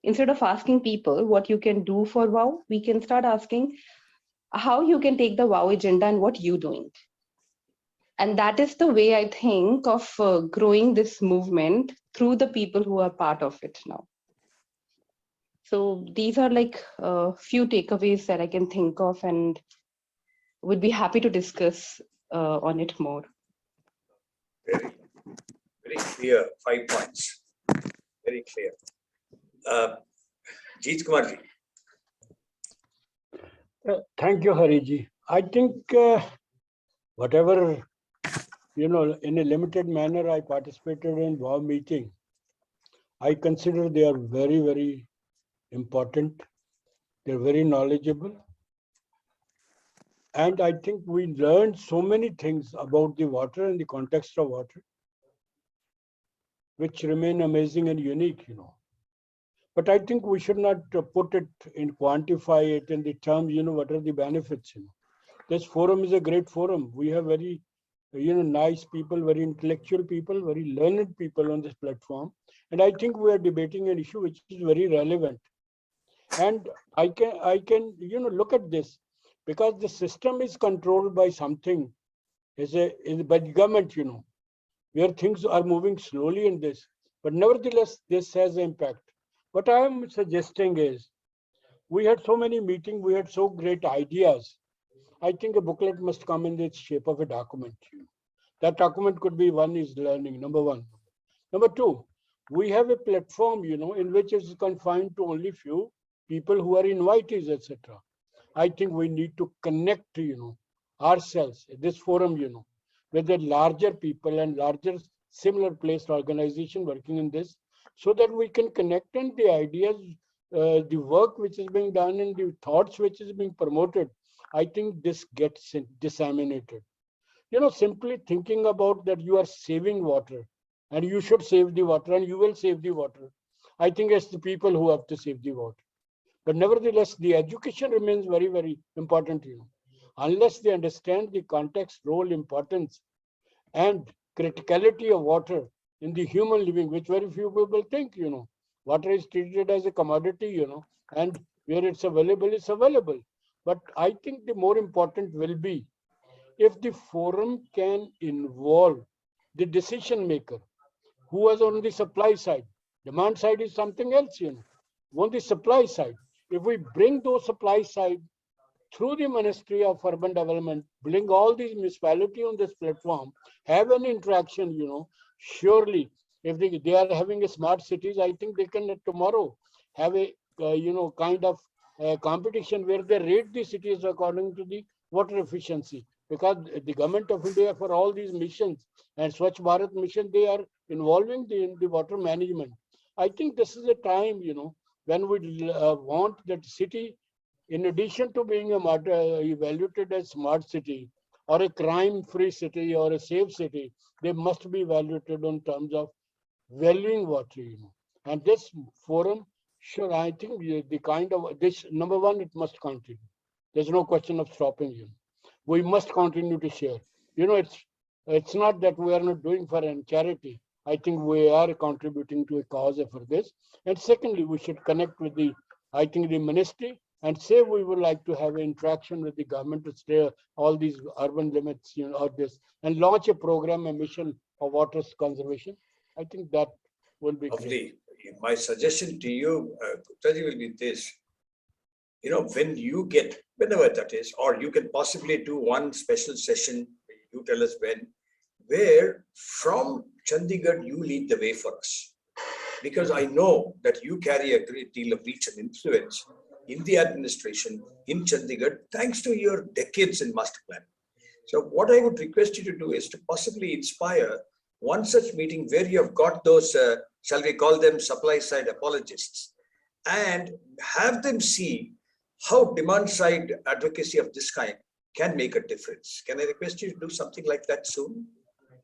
instead of asking people what you can do for WOW, we can start asking how you can take the WOW agenda and what you're doing. And that is the way I think of growing this movement through the people who are part of it now. So these are like a few takeaways that I can think of and would be happy to discuss on it more. Very, very clear, 5 points. Very clear. Jeet Kumar ji. Thank you, Hariji. I think whatever, in a limited manner, I participated in WOW meeting. I consider they are very, very important. They're very knowledgeable. And I think we learned so many things about the water and the context of water, which remain amazing and unique, But I think we should not put it in, quantify it in the terms, what are the benefits, This forum is a great forum. We have very, nice people, very intellectual people, very learned people on this platform. And I think we are debating an issue which is very relevant. And I can, look at this because the system is controlled by something, is by the government, where things are moving slowly in this. But nevertheless, this has impact. What I am suggesting is, we had so many meetings, we had so great ideas. I think a booklet must come in the shape of a document. That document could be one is learning, number one. Number two, we have a platform, in which is confined to only few people who are invitees, etc. I think we need to connect, ourselves, this forum, with the larger people and larger similar placed organization working in this, so that we can connect and the ideas, the work which is being done and the thoughts which is being promoted. I think this gets disseminated. Simply thinking about that you are saving water and you should save the water and you will save the water. I think it's the people who have to save the water. But nevertheless, the education remains very, very important, Unless they understand the context, role, importance, and criticality of water in the human living, which very few people think, Water is treated as a commodity, and where it's available. But I think the more important will be if the forum can involve the decision maker who is on the supply side. Demand side is something else, On the supply side, if we bring those supply side through the Ministry of Urban Development, bring all these municipalities on this platform, have an interaction, surely if they are having a smart cities, I think they can tomorrow have a, kind of competition where they rate the cities according to the water efficiency. Because the government of India for all these missions and Swachh Bharat mission, they are involving the water management. I think this is a time, when we want that city, in addition to being evaluated as smart city or a crime-free city or a safe city, they must be evaluated on terms of valuing water, And this forum, sure, I think the kind of this, number one, it must continue. There's no question of stopping, We must continue to share. It's not that we are not doing for a charity. I think we are contributing to a cause for this. And secondly, we should connect with the ministry and say we would like to have an interaction with the government to stay all these urban limits, or this, and launch a program, a mission of water conservation. I think that will be great. Lovely. My suggestion to you, Guptaji, will be this. When you get, whenever that is, or you can possibly do one special session, you tell us when, where from Chandigarh you lead the way for us. Because I know that you carry a great deal of reach and influence in the administration in Chandigarh, thanks to your decades in master planning. So what I would request you to do is to possibly inspire one such meeting where you have got those, shall we call them supply side apologists, and have them see how demand side advocacy of this kind can make a difference. Can I request you to do something like that soon?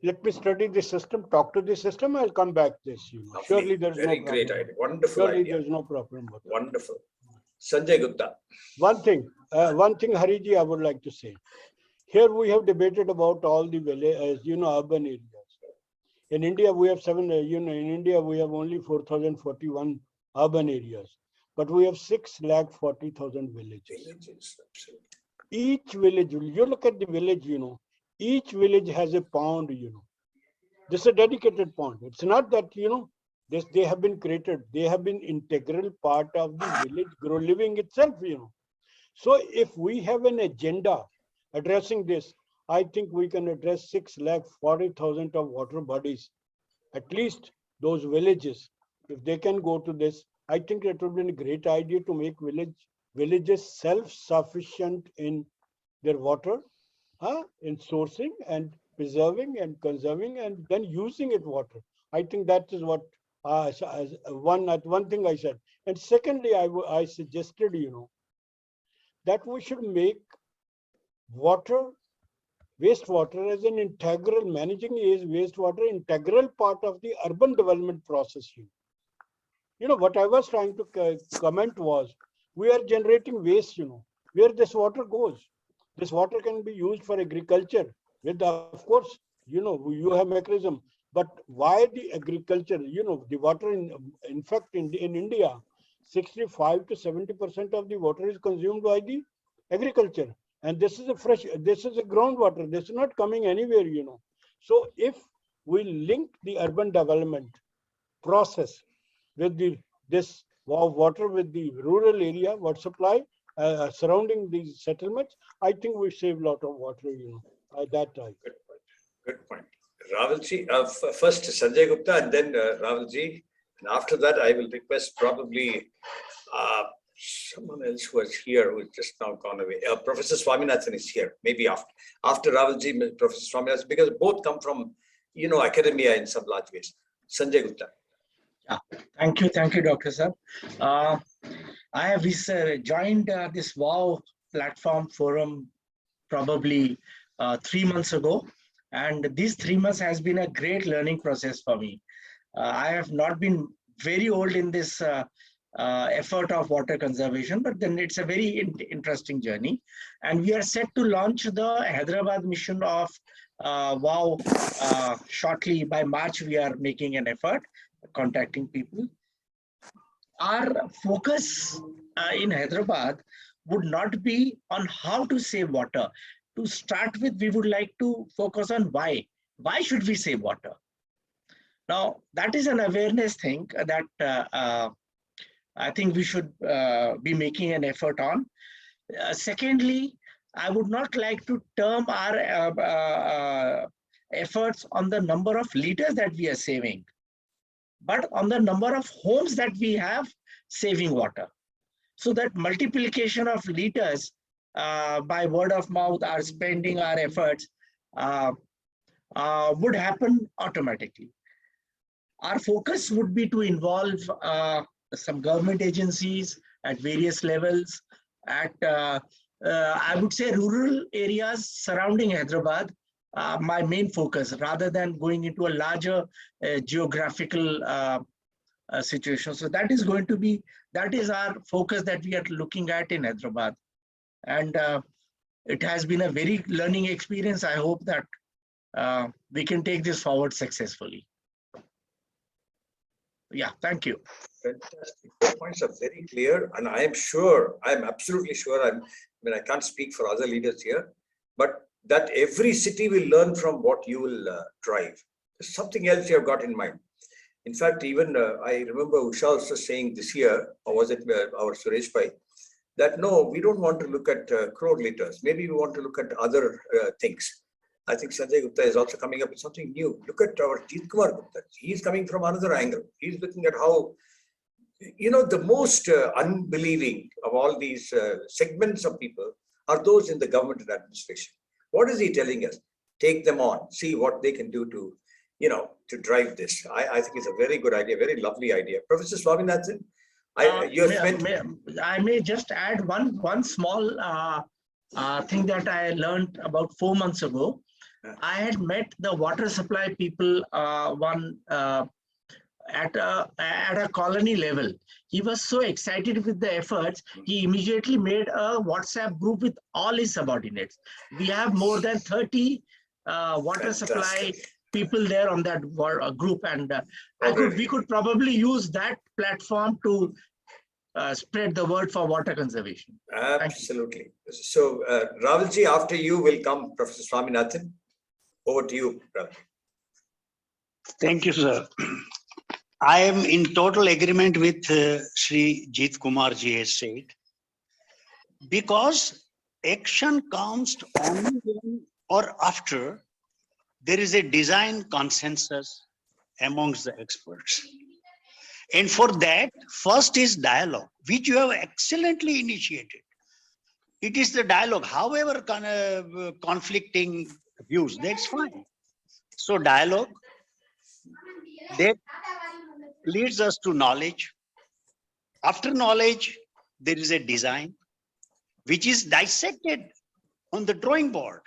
Let me study the system, talk to the system, I'll come back this. Surely there's Very no great problem. idea. Wonderful Surely idea. there's no problem. Wonderful. Sanjay Gupta. One thing, Hariji, I would like to say. Here we have debated about all the urban areas. In India, we have in India, we have only 4,041 urban areas, but we have 640,000 villages. Each village, you look at the village, each village has a pond, This is a dedicated pond. It's not that, they have been created. They have been integral part of the village living itself, So if we have an agenda addressing this, I think we can address 640,000 of water bodies, at least those villages. If they can go to this, I think it would be a great idea to make villages self-sufficient in their water, in sourcing and preserving and conserving and then using it water. I think that is what one thing I said. And secondly, I suggested, that we should make wastewater as an integral, managing wastewater integral part of the urban development process. What I was trying to comment was, we are generating waste, where this water goes. This water can be used for agriculture with, of course, you have mechanism, but why the agriculture, the water in fact, in India, 65 to 70% of the water is consumed by the agriculture. And this is a groundwater. This is not coming anywhere, So if we link the urban development process with this water with the rural area, water supply surrounding these settlements, I think we save a lot of water, at that time. Good point. Ravalji, first Sanjay Gupta and then Ravalji. And after that, I will request probably someone else who was here who has just now gone away. Professor Swaminathan is here. Maybe after Ravalji, Professor Swaminathan, because both come from, academia in some large ways. Sanjay Gupta. Yeah, thank you, Dr. Sir. I have joined this WOW platform forum probably 3 months ago, and these 3 months has been a great learning process for me. I have not been very old in this effort of water conservation, but then it's a very interesting journey. And we are set to launch the Hyderabad mission of WOW shortly. By March, we are making an effort, contacting people. Our focus in Hyderabad would not be on how to save water. To start with, we would like to focus on why. Why should we save water? Now, that is an awareness thing that I think we should be making an effort on. Secondly, I would not like to term our efforts on the number of liters that we are saving, but on the number of homes that we have saving water. So that multiplication of liters by word of mouth, our spending, our efforts would happen automatically. Our focus would be to involve some government agencies at various levels, at I would say rural areas surrounding Hyderabad, my main focus, rather than going into a larger geographical situation. So that is going to be, that is our focus that we are looking at in Hyderabad. And it has been a very learning experience. I hope that we can take this forward successfully. Yeah, thank you. Fantastic. The points are very clear, and I am sure, I am absolutely sure, I can't speak for other leaders here, but that every city will learn from what you will drive. There's something else you have got in mind. In fact, even I remember Usha also saying this year, or was it our Suresh Bhai, that no, we don't want to look at Crore liters. Maybe we want to look at other things. I think Sanjay Gupta is also coming up with something new. Look at our Jeet Kumar Gupta. He's coming from another angle. He's looking at how, you know, the most unbelieving of all these segments of people are those in the government and administration. What is he telling us? Take them on, see what they can do to, you know, to drive this. I think it's a very good idea, very lovely idea. Professor Swaminathan, I may just add one small thing that I learned about 4 months ago. I had met the water supply people at a colony level. He was so excited with the efforts, he immediately made a WhatsApp group with all his subordinates. We have more than 30 water supply people there on that group, and we could probably use that platform to spread the word for water conservation. Absolutely. So Ravalji, after you will come Professor Swaminathan. Over to you, Raval. Thank you, sir. I am in total agreement with Shri Jeet Kumar ji has said, because action comes only when or after there is a design consensus amongst the experts. And for that, first is dialogue, which you have excellently initiated. It is the dialogue, however conflicting views, that's fine. So dialogue, that leads us to knowledge. After knowledge, there is a design, which is dissected on the drawing board.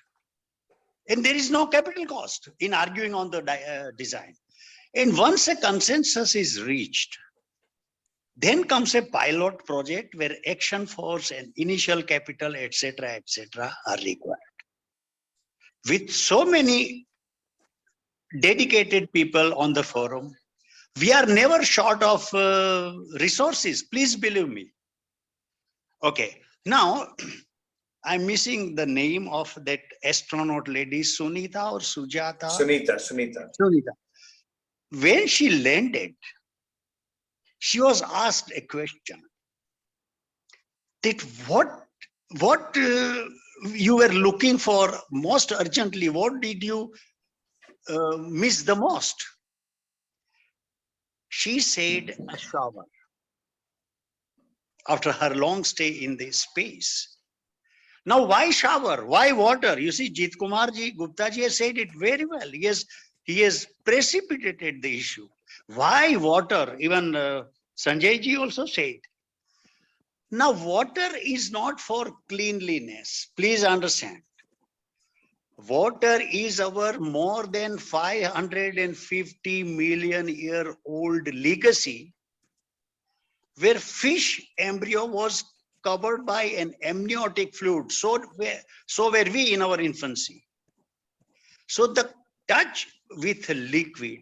And there is no capital cost in arguing on the design. And once a consensus is reached, then comes a pilot project where action force and initial capital, etc., are required. With so many dedicated people on the forum, we are never short of resources. Please believe me. Okay, now I'm missing the name of that astronaut lady, Sunita or Sujata? Sunita. When she landed, she was asked a question that what you were looking for most urgently, what did you miss the most? She said a shower after her long stay in this space. Now, why shower? Why water? You see, Jeet Kumar ji, Gupta ji has said it very well. He has precipitated the issue. Why water? Even Sanjay ji also said. Now, water is not for cleanliness. Please understand. Water is our more than 550 million year old legacy, where fish embryo was covered by an amniotic fluid. So were we in our infancy. So the touch with a liquid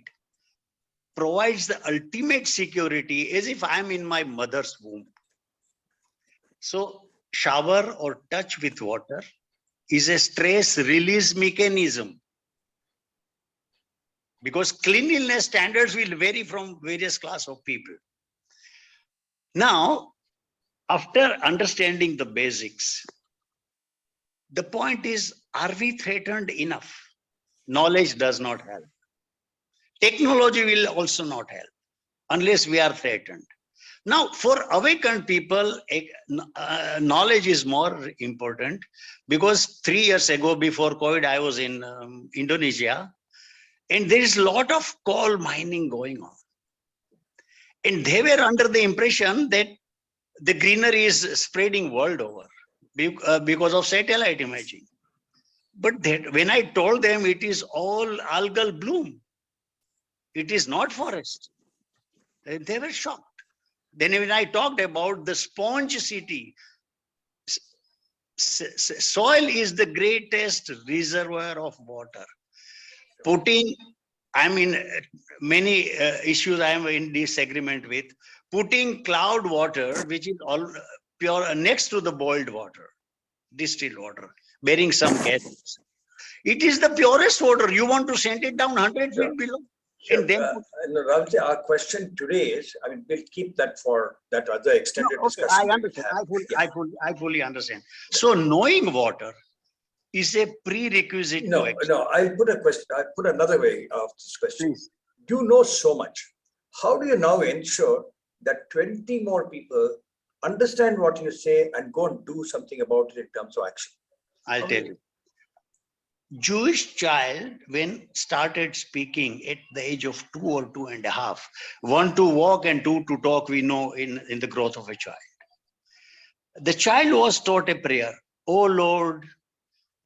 provides the ultimate security, as if I'm in my mother's womb. So shower or touch with water is a stress release mechanism, because cleanliness standards will vary from various class of people. Now, after understanding the basics, the point is, are we threatened enough? Knowledge does not help. Technology will also not help unless we are threatened. Now, for awakened people, knowledge is more important, because 3 years ago, before COVID, I was in Indonesia, and there is a lot of coal mining going on. And they were under the impression that the greenery is spreading world over because of satellite imaging. But when I told them it is all algal bloom, it is not forest, they were shocked. Then when I talked about the sponge city, soil is the greatest reservoir of water. Many issues I am in disagreement with, putting cloud water, which is all pure, next to the boiled water, distilled water, bearing some gases. It is the purest water. You want to send it down 100 feet below? Sure. And then Ramji, our question today is, I mean, we'll keep that for that other extended okay, discussion. I we will understand. have. I fully understand. So knowing water is a prerequisite to No, action. no, I'll put a question. I'll put another way of this question. Please. You know so much. How do you now ensure that 20 more people understand what you say and go and do something about it in terms of action? I'll tell you. Jewish child, when started speaking at the age of 2 or 2.5, 1 to walk and 2 to talk, we know in the growth of a child. The child was taught a prayer. Oh Lord,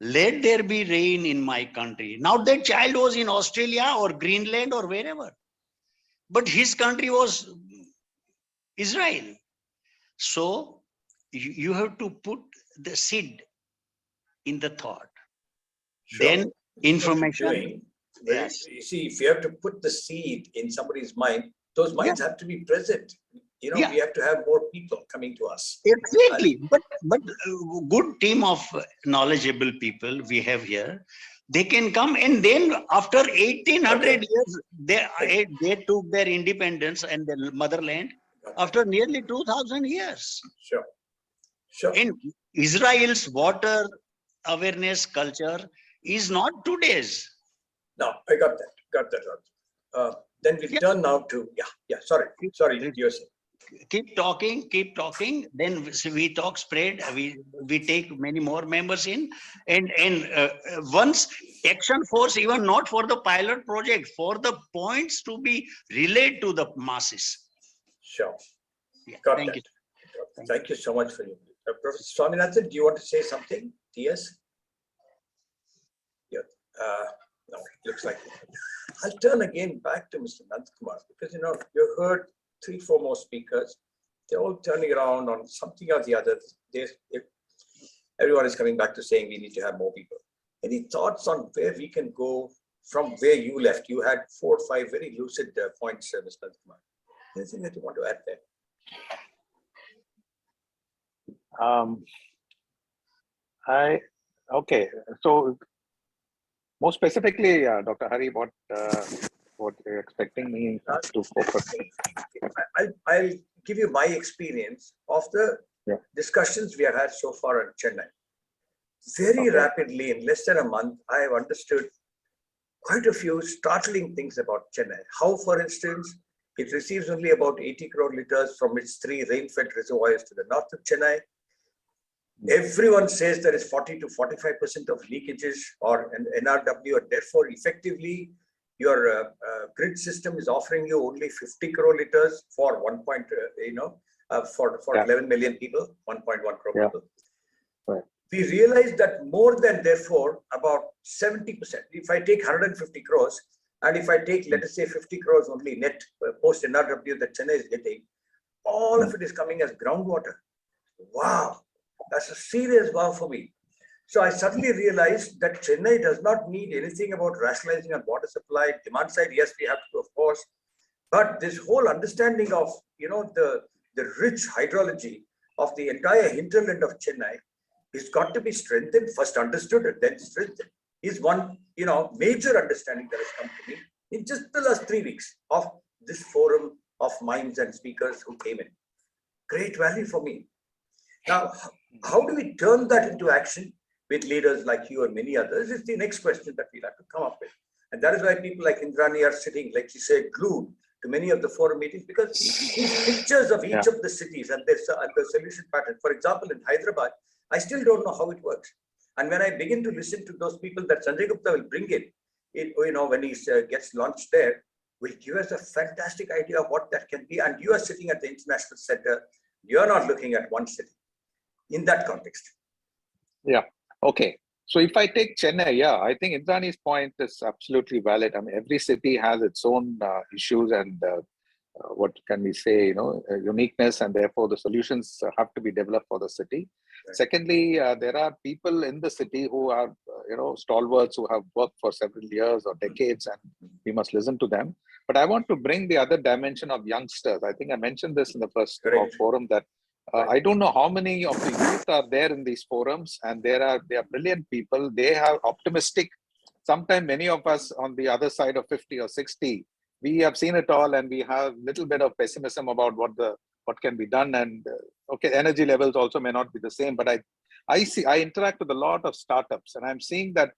let there be rain in my country. Now that child was in Australia or Greenland or wherever, but his country was Israel. So you have to put the seed in the thought. Sure. Then information. Doing. Yes. You see, if you have to put the seed in somebody's mind, those minds have to be present. You know, we have to have more people coming to us. Exactly. But good team of knowledgeable people we have here. They can come, and then after 1800 years, they took their independence and their motherland after nearly 2000 years. Sure. Sure. And Israel's water awareness culture is not today's. No, I got that. Then we turn now to, sorry, you're saying. Keep talking. Then we talk spread. We take many more members in, and once action force, even not for the pilot project, for the points to be relayed to the masses. Sure. Yeah, Thank you. Thank you so much for you. Professor Swaminathan, do you want to say something? Yes. Yeah. No, looks like I'll turn again back to Mr. Nandkumar, because you heard 3-4 more speakers. They're all turning around on something or the other. Everyone is coming back to saying we need to have more people. Any thoughts on where we can go from where you left? You had 4 or 5 very lucid points, Mr. Nandkumar. Anything that you want to add there? Okay. So more specifically, Dr. Hari, what you're expecting me to focus? I'll give you my experience of the discussions we have had so far in Chennai. Very rapidly, in less than a month, I have understood quite a few startling things about Chennai. How, for instance, it receives only about 80 crore liters from its 3 rain-fed reservoirs to the north of Chennai. Everyone says there is 40 to 45% of leakages or an NRW, and therefore effectively your grid system is offering you only 50 crore liters for for 11 million people, 1.1 crore people. Right. We realize that more than therefore about 70%. If I take 150 crores and if I take, let us say, 50 crores only net post NRW that Chennai is getting, all of it is coming as groundwater. Wow. That's a serious wow for me. So I suddenly realized that Chennai does not need anything about rationalizing on water supply. Demand side, yes, we have to, of course. But this whole understanding of, the rich hydrology of the entire hinterland of Chennai is got to be strengthened, first understood and then strengthened, is one, major understanding that has come to me in just the last 3 weeks of this forum of minds and speakers who came in. Great value for me. Now, how do we turn that into action with leaders like you and many others is the next question that we'll have to come up with. And that is why people like Indrani are sitting, like you said, glued to many of the forum meetings, because these pictures of each of the cities and the solution pattern. For example, in Hyderabad, I still don't know how it works. And when I begin to listen to those people that Sanjay Gupta will bring in, when he gets launched there, will give us a fantastic idea of what that can be. And you are sitting at the International Center. You're not looking at one city. In that context. Yeah. Okay. So if I take Chennai, I think Indrani's point is absolutely valid. I mean, every city has its own issues and what can we say, uniqueness, and therefore the solutions have to be developed for the city. Right. Secondly, there are people in the city who are, stalwarts who have worked for several years or decades, and we must listen to them. But I want to bring the other dimension of youngsters. I think I mentioned this in the first forum that I don't know how many of the youth are there in these forums, and they are brilliant people. They are optimistic. Sometimes many of us on the other side of 50 or 60 we have seen it all, and we have little bit of pessimism about what can be done. And okay, energy levels also may not be the same, but I interact with a lot of startups, and I'm seeing that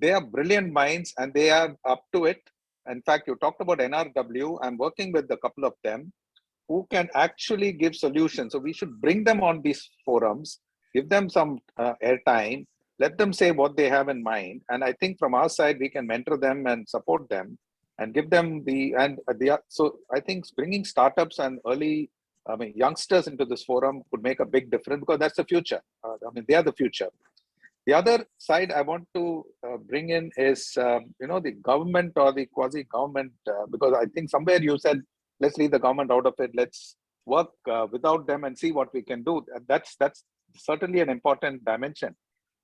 they are brilliant minds and they are up to it. In fact, you talked about NRW. I'm working with a couple of them who can actually give solutions. So we should bring them on these forums, give them some airtime, let them say what they have in mind. And I think from our side, we can mentor them and support them and give them so I think bringing startups and youngsters into this forum could make a big difference, because that's the future. They are the future. The other side I want to bring in is, the government or the quasi-government, because I think somewhere you said, let's leave the government out of it. Let's work without them and see what we can do. That's certainly an important dimension.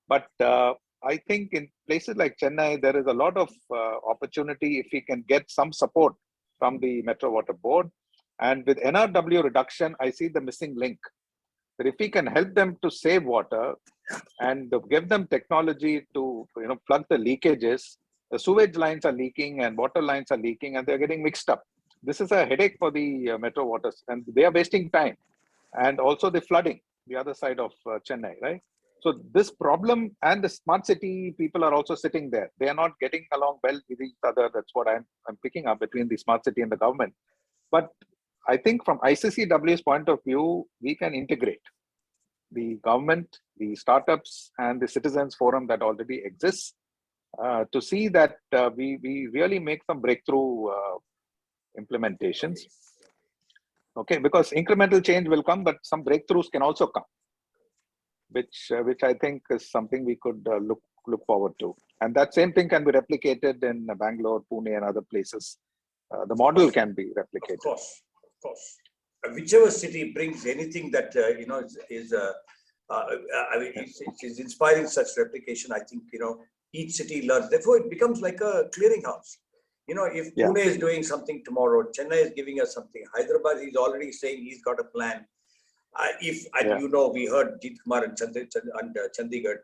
But I think in places like Chennai, there is a lot of opportunity if we can get some support from the Metro Water Board. And with NRW reduction, I see the missing link. That if we can help them to save water and give them technology to plug the leakages, the sewage lines are leaking and water lines are leaking and they're getting mixed up. This is a headache for the Metro Waters, and they are wasting time. And also the flooding, the other side of Chennai, right? So this problem, and the smart city people are also sitting there. They are not getting along well with each other. That's what I'm picking up between the smart city and the government. But I think from ICCW's point of view, we can integrate the government, the startups, and the citizens forum that already exists to see that we really make some breakthrough implementations. Okay, because incremental change will come, but some breakthroughs can also come, which I think is something we could look forward to. And that same thing can be replicated in Bangalore, Pune, and other places. The model can be replicated. Of course. Whichever city brings anything that is inspiring such replication, I think each city learns. Therefore, it becomes like a clearinghouse. If Pune is doing something tomorrow, Chennai is giving us something. Hyderabad, he's already saying he's got a plan. We heard Jeet Kumar and Chandigarh.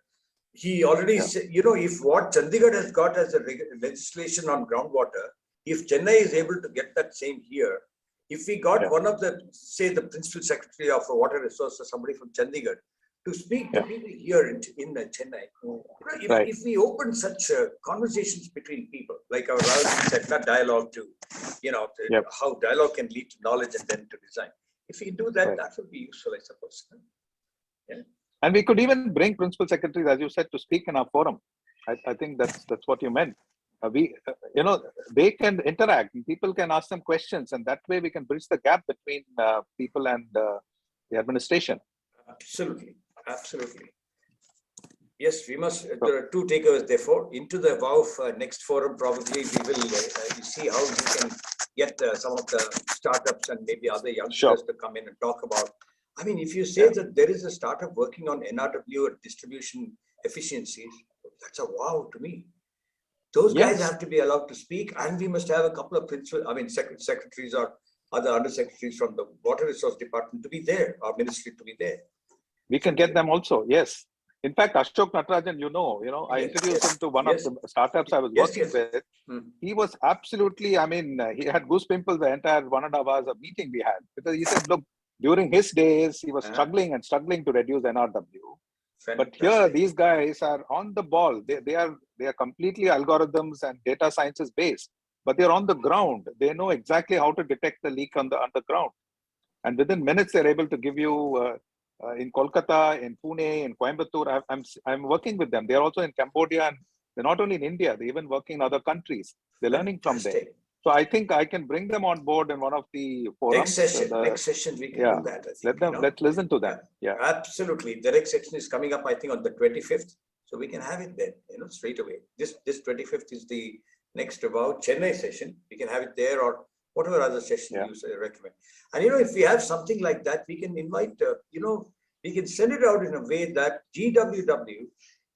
He already said, if what Chandigarh has got as a legislation on groundwater, if Chennai is able to get that same here, if we got one of the, say, the principal secretary of water resources, somebody from Chandigarh, to speak to people here in Chennai, if we open such conversations between people, like our Rahul said, not dialogue to, how dialogue can lead to knowledge and then to design. If we do that, that would be useful, I suppose. Yeah. And we could even bring principal secretaries, as you said, to speak in our forum. I think that's what you meant. They can interact. People can ask them questions, and that way we can bridge the gap between people and the administration. Absolutely. Yes, we must. There are two takeaways. Therefore, into the WOW next forum, probably we will see how we can get some of the startups and maybe other youngsters to come in and talk about. I mean, if you say that there is a startup working on NRW or distribution efficiencies, that's a wow to me. Those guys have to be allowed to speak, and we must have a couple of secretaries or other undersecretaries from the Water Resource Department to be there, our ministry to be there. We can get them also, yes. In fact, Ashok Natarajan, I introduced him to one of the startups I was working with. He was absolutely, he had goose pimples the entire 1.5 hours of meeting we had. Because he said, look, during his days, he was struggling to reduce NRW. Fantastic. But here, these guys are on the ball. They are completely algorithms and data sciences based, but they're on the ground. They know exactly how to detect the leak on the ground, and within minutes they're able to give you. In Kolkata, in Pune, in Coimbatore, I'm working with them. They're also in Cambodia, and they're not only in India. They even working in other countries. They're learning from there. So I think I can bring them on board in one of the forums. Next session we can do that. I think, let's listen to them. Yeah, absolutely. The next section is coming up, I think, on the 25th. So we can have it then, straight away. This 25th is the next about Chennai session. We can have it there, or whatever other session you recommend. And if we have something like that, we can invite. We can send it out in a way that GWW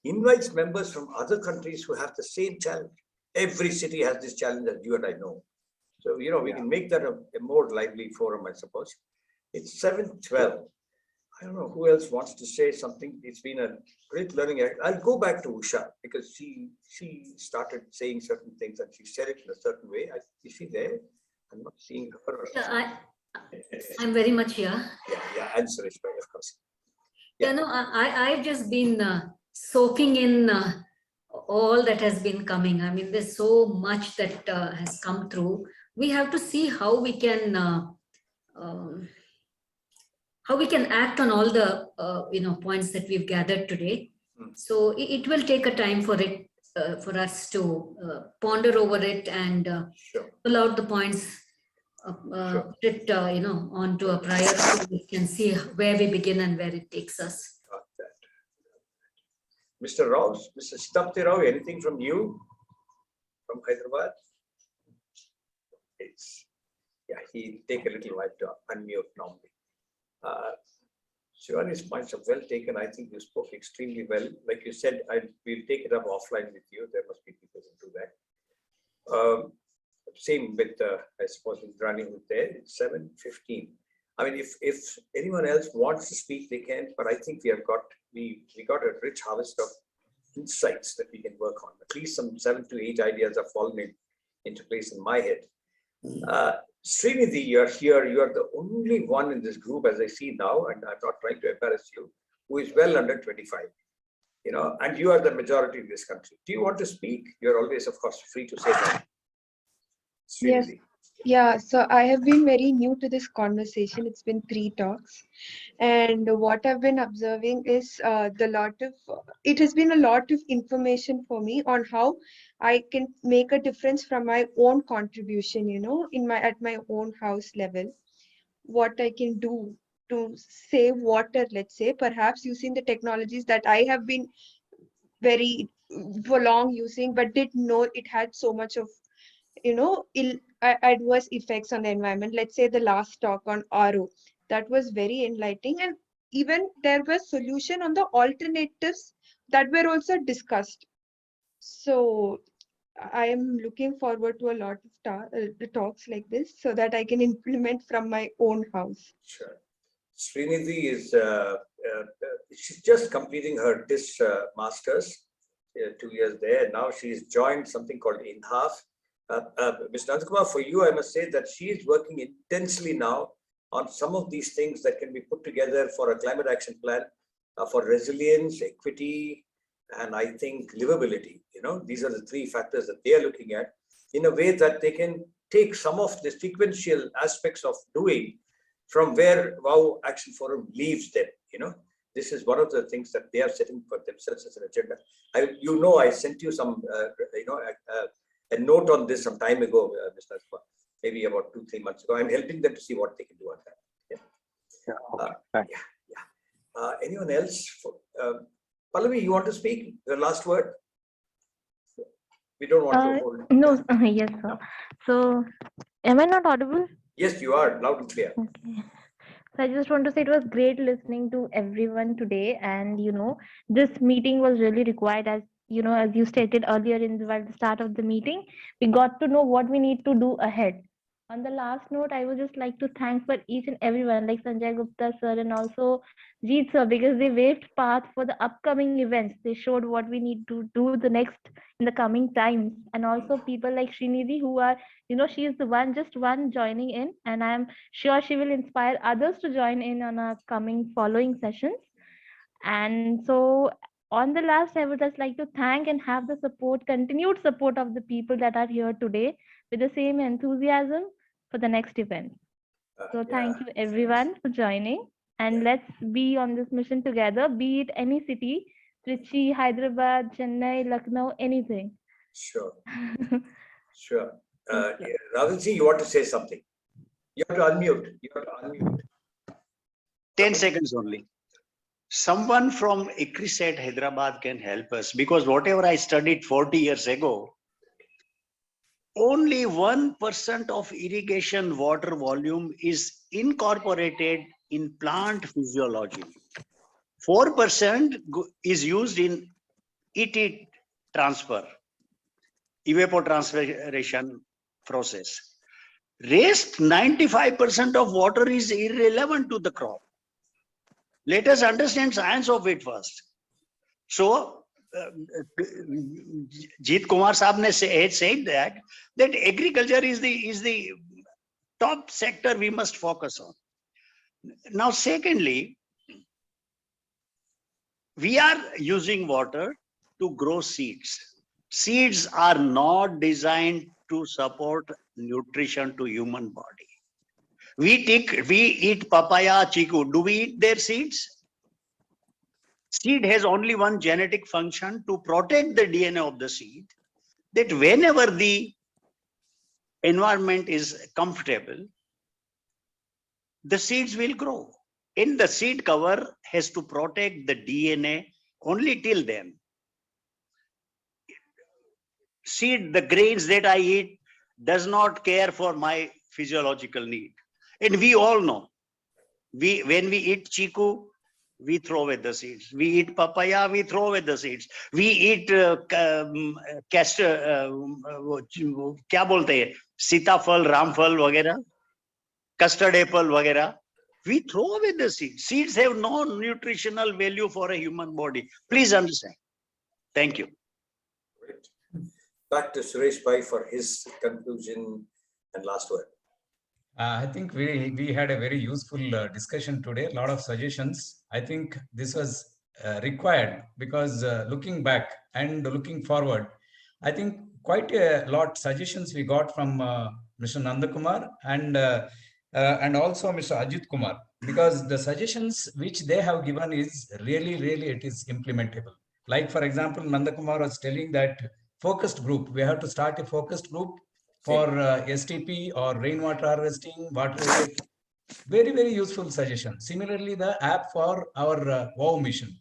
invites members from other countries who have the same challenge. Every city has this challenge, as you and I know. So, we can make that a more lively forum, I suppose. It's 7:12. I don't know who else wants to say something. It's been a great learning. I'll go back to Usha, because she started saying certain things and she said it in a certain way. Is she there? I'm not seeing her. Yeah, I'm very much here. Yeah, and Suresh, of course. Yeah, no, I've just been soaking in all that has been coming. I mean, there's so much that has come through. We have to see how we can um, act on all the points that we've gathered today. So it will take a time for it for us to ponder over it and pull out the points, put it onto a prior so we can see where we begin and where it takes us. Got that. Mr. Rao, Mr. Stapti Rao, anything from you from Hyderabad? Yeah, he'll take a little while to unmute normally. Shivani's points are well taken. I think you spoke extremely well. Like you said, we'll take it up offline with you. There must be people who do that. Same with, I suppose, with running with there. It's 7:15. I mean, if anyone else wants to speak, they can. But I think we got a rich harvest of insights that we can work on. At least some 7 to 8 ideas are falling into place in my head. Srinidhi, you're here. You are the only one in this group, as I see now, and I'm not trying to embarrass you, who is well under 25. And you are the majority in this country. Do you want to speak? You're always, of course, free to say that. Yes. Yeah, so I have been very new to this conversation. It's been 3 talks. And what I've been observing is it has been a lot of information for me on how I can make a difference from my own contribution, at my own house level. What I can do to save water, let's say, perhaps using the technologies that I have been very for long using, but didn't know it had so much of adverse effects on the environment. Let's say the last talk on RO, that was very enlightening, and even there was solution on the alternatives that were also discussed. So I am looking forward to a lot of talks like this so that I can implement from my own house. Sure. Srinidhi is she's just completing her DIS masters, 2 years there. Now she's joined something called INHAF. Mr. Nandakumar, for you, I must say that she is working intensely now on some of these things that can be put together for a climate action plan for resilience, equity, and I think livability. These are the 3 factors that they are looking at in a way that they can take some of the sequential aspects of doing from where WOW Action Forum leaves them. This is one of the things that they are setting for themselves as an agenda. I sent you some, a note on this some time ago, Mr. Aspa, maybe about 2-3 months ago. I'm helping them to see what they can do on that. Anyone else? Pallavi, you want to speak? The last word? We don't want to hold. No, yes, sir. So, am I not audible? Yes, you are, loud and clear. Okay. So I just want to say it was great listening to everyone today, and this meeting was really required, as as you stated earlier in the start of the meeting. We got to know what we need to do ahead. On the last note, I would just like to thank for each and everyone, like Sanjay Gupta sir and also Jeet sir, because they waved path for the upcoming events. They showed what we need to do the next in the coming times, and also people like Srinidhi, who are she is just one joining in, and I am sure she will inspire others to join in on our coming following sessions. And so on the last, I would just like to thank and have the continued support of the people that are here today with the same enthusiasm for the next event. So thank you everyone for joining, and let's be on this mission together, be it any city, Trichy, Hyderabad, Chennai, Lucknow, anything. Sure. Sure. Ravinji, you want to say something? You have to unmute. 10 seconds only. Someone from ICRISAT Hyderabad can help us, because whatever I studied 40 years ago, only 1% of irrigation water volume is incorporated in plant physiology. 4% is used in ET transfer, evapotranspiration process. Rest 95% of water is irrelevant to the crop. Let us understand science of it first. So, Jeet Kumar Saab ne said that agriculture is the top sector we must focus on. Now, secondly, we are using water to grow seeds. Seeds are not designed to support nutrition to human body. We eat papaya, chiku. Do we eat their seeds? Seed has only one genetic function, to protect the DNA of the seed, that whenever the environment is comfortable, the seeds will grow. And the seed cover has to protect the DNA only till then. Seed, the grains that I eat, does not care for my physiological need. And we all know, when we eat chiku, we throw away the seeds. We eat papaya, we throw away the seeds. We eat castor, क्या बोलते हैं, सीताफल, रामफल वगैरह, custard apple वगैरह. We throw away the seeds. Seeds have no nutritional value for a human body. Please understand. Thank you. Back to Suresh Bhai for his conclusion and last word. I think we had a very useful discussion today, a lot of suggestions. I think this was required because looking back and looking forward, I think quite a lot suggestions we got from Mr. Nandakumar and also Mr. Ajit Kumar, because the suggestions which they have given is really it is implementable. Like, for example, Nandakumar was telling that focused group, we have to start a focused group for STP or rainwater harvesting, water. Very useful suggestion. Similarly, the app for our WOW mission.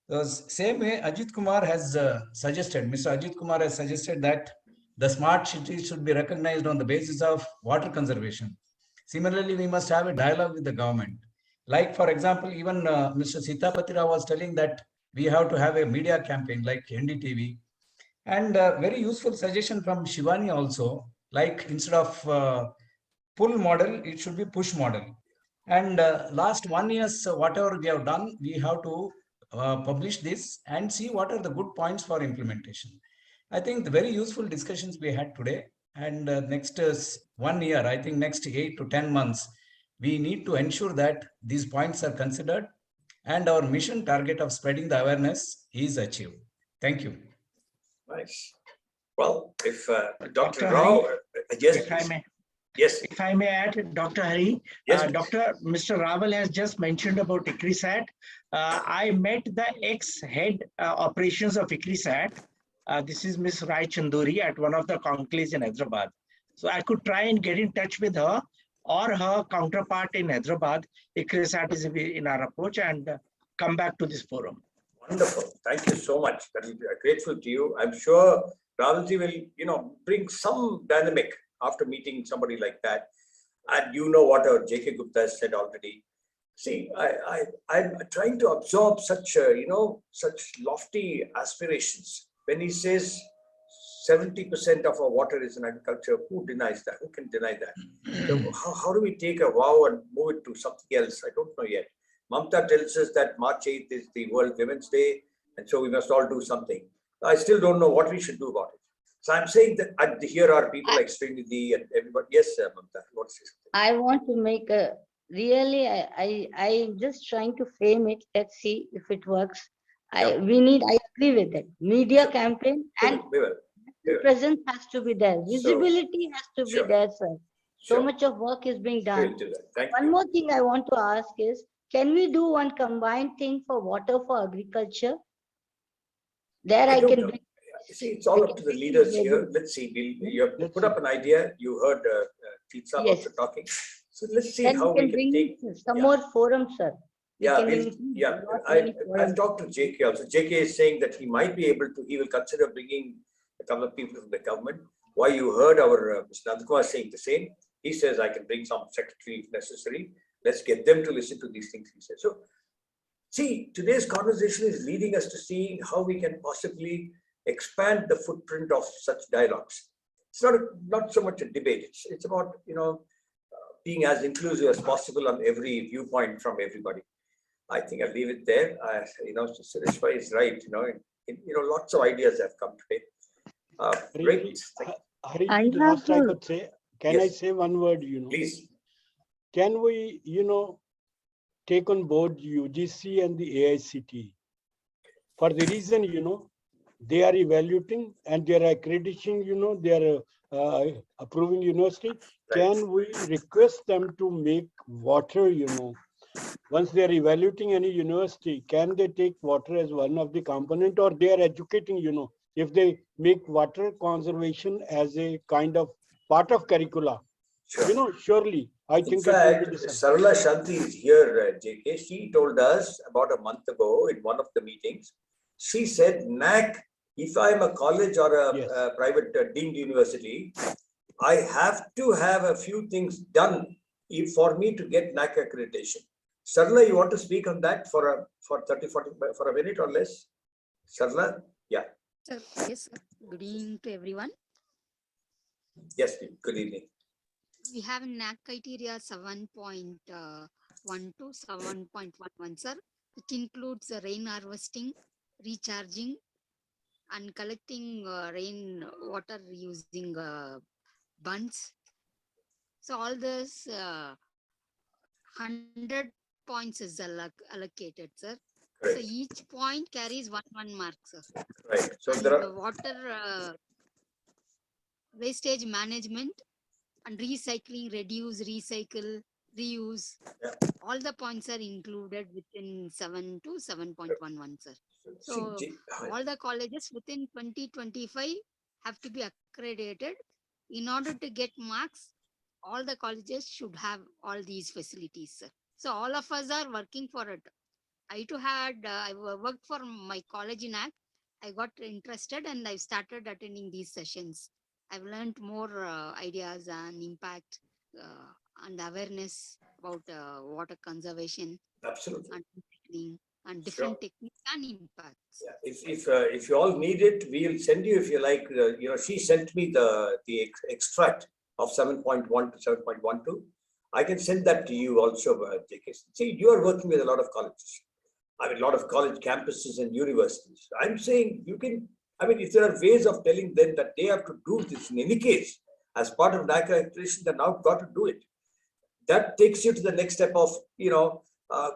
The same way Ajit Kumar has suggested, Mr. Ajit Kumar has suggested that the smart city should be recognized on the basis of water conservation. Similarly, we must have a dialogue with the government. Like, for example, even Mr. Sitapati Rao was telling that we have to have a media campaign like NDTV. And very useful suggestion from Shivani also, like instead of pull model, it should be push model. And last 1 year, whatever we have done, we have to publish this and see what are the good points for implementation. I think the very useful discussions we had today, and next 1 year, I think next 8 to 10 months, we need to ensure that these points are considered and our mission target of spreading the awareness is achieved. Thank you. Nice. Well, if Dr. Rao, yes, if I may. Yes. If I may add, Dr. Hari, yes, Mr. Raval has just mentioned about ICRISAT. I met the ex-head operations of ICRISAT. This is Ms. Rai Chanduri at one of the conclaves in Hyderabad. So I could try and get in touch with her or her counterpart in Hyderabad. ICRISAT is in our approach, and come back to this forum. Wonderful. Thank you so much. We are grateful to you. I'm sure Ravalji will, bring some dynamic after meeting somebody like that. And you know what our J.K. Gupta has said already. See, I'm trying to absorb such, such lofty aspirations. When he says 70% of our water is in agriculture, who denies that? Who can deny that? So how do we take a vow and move it to something else? I don't know yet. Mamta tells us that March 8th is the World Women's Day, and so we must all do something. I still don't know what we should do about it. So I'm saying that here are people like Srinidhi and everybody. Yes, Mamta, what's this? I want to make a really, I'm just trying to frame it. Let's see if it works. I agree with it. Media campaign and presence has to be there. Visibility has to be there, sir. So much of work is being done. One more thing I want to ask is, can we do one combined thing for water for agriculture? There I can bring. See, it's all up to the leaders here. Let's see. You have put up an idea. You heard Titsa also talking. So let's see how we can take some more forums, sir. I've talked to JK also. JK is saying that he might be able to, he will consider bringing a couple of people from the government. Why you heard our Mr. Nandakumar saying the same. He says, I can bring some secretary if necessary. Let's get them to listen to these things, he says. So, see, today's conversation is leading us to see how we can possibly expand the footprint of such dialogues. It's not so much a debate. It's about, being as inclusive as possible on every viewpoint from everybody. I think I'll leave it there. Suresh Bhai is right. Lots of ideas have come today. Great. Hari, the most I could say, Can I Yes. say one word, Please. Can we, take on board UGC and the AICT? For the reason, they are evaluating and they are accrediting, they are approving university. Can we request them to make water, once they are evaluating any university, can they take water as one of the component, or they are educating, if they make water conservation as a kind of part of curricula? Sure. Surely, I In think fact, it will be Sarala Shanti is here, JK. She told us about a month ago in one of the meetings. She said, NAC, if I'm a college or a private deemed university, I have to have a few things done for me to get NAC accreditation. Sarala, you want to speak on that for 30, 40, for a minute or less? Sarala? Yeah. Sir, yes, sir. Good evening to everyone. Yes, good evening. We have NAC criteria 7.1 to 7.11, sir, which includes rain harvesting, recharging, and collecting rain water using bunds. So all this 100 points is allocated, sir. Correct. So each point carries one mark, sir. Right. So and there are the water wastage management and recycling, reduce, recycle, reuse. Yeah. All the points are included within 7 to 7.11, sir. So all the colleges within 2025 have to be accredited. In order to get marks, all the colleges should have all these facilities, sir. So all of us are working for it. I too had, I worked for my college in ACT. I got interested and I started attending these sessions. I've learned more ideas and impact and awareness about water conservation. Absolutely. And recycling and different techniques and impacts. Yeah. If you all need it, we'll send you if you like. She sent me the extract of 7.1 to 7.12. I can send that to you also, JK. See, you are working with a lot of colleges. I mean, a lot of college campuses and universities. I'm saying you can, I mean, if there are ways of telling them that they have to do this in any case, as part of NAC accreditation, they're now got to do it. That takes you to the next step of,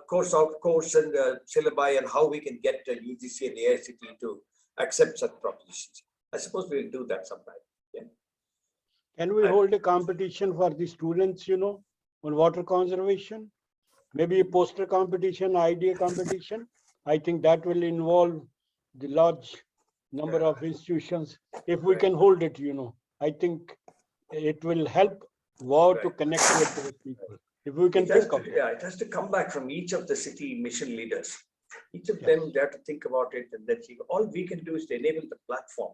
course and syllabi and how we can get UGC and AICT to accept such propositions. I suppose we'll do that sometime. Yeah. Can we hold a competition for the students, on water conservation? Maybe a poster competition, idea competition. I think that will involve the large number of institutions. If we can hold it, I think it will help WOW to connect with those people. If we can think of it. Yeah, it has to come back from each of the city mission leaders. Each of them, they have to think about it, and then see. All we can do is to enable the platform.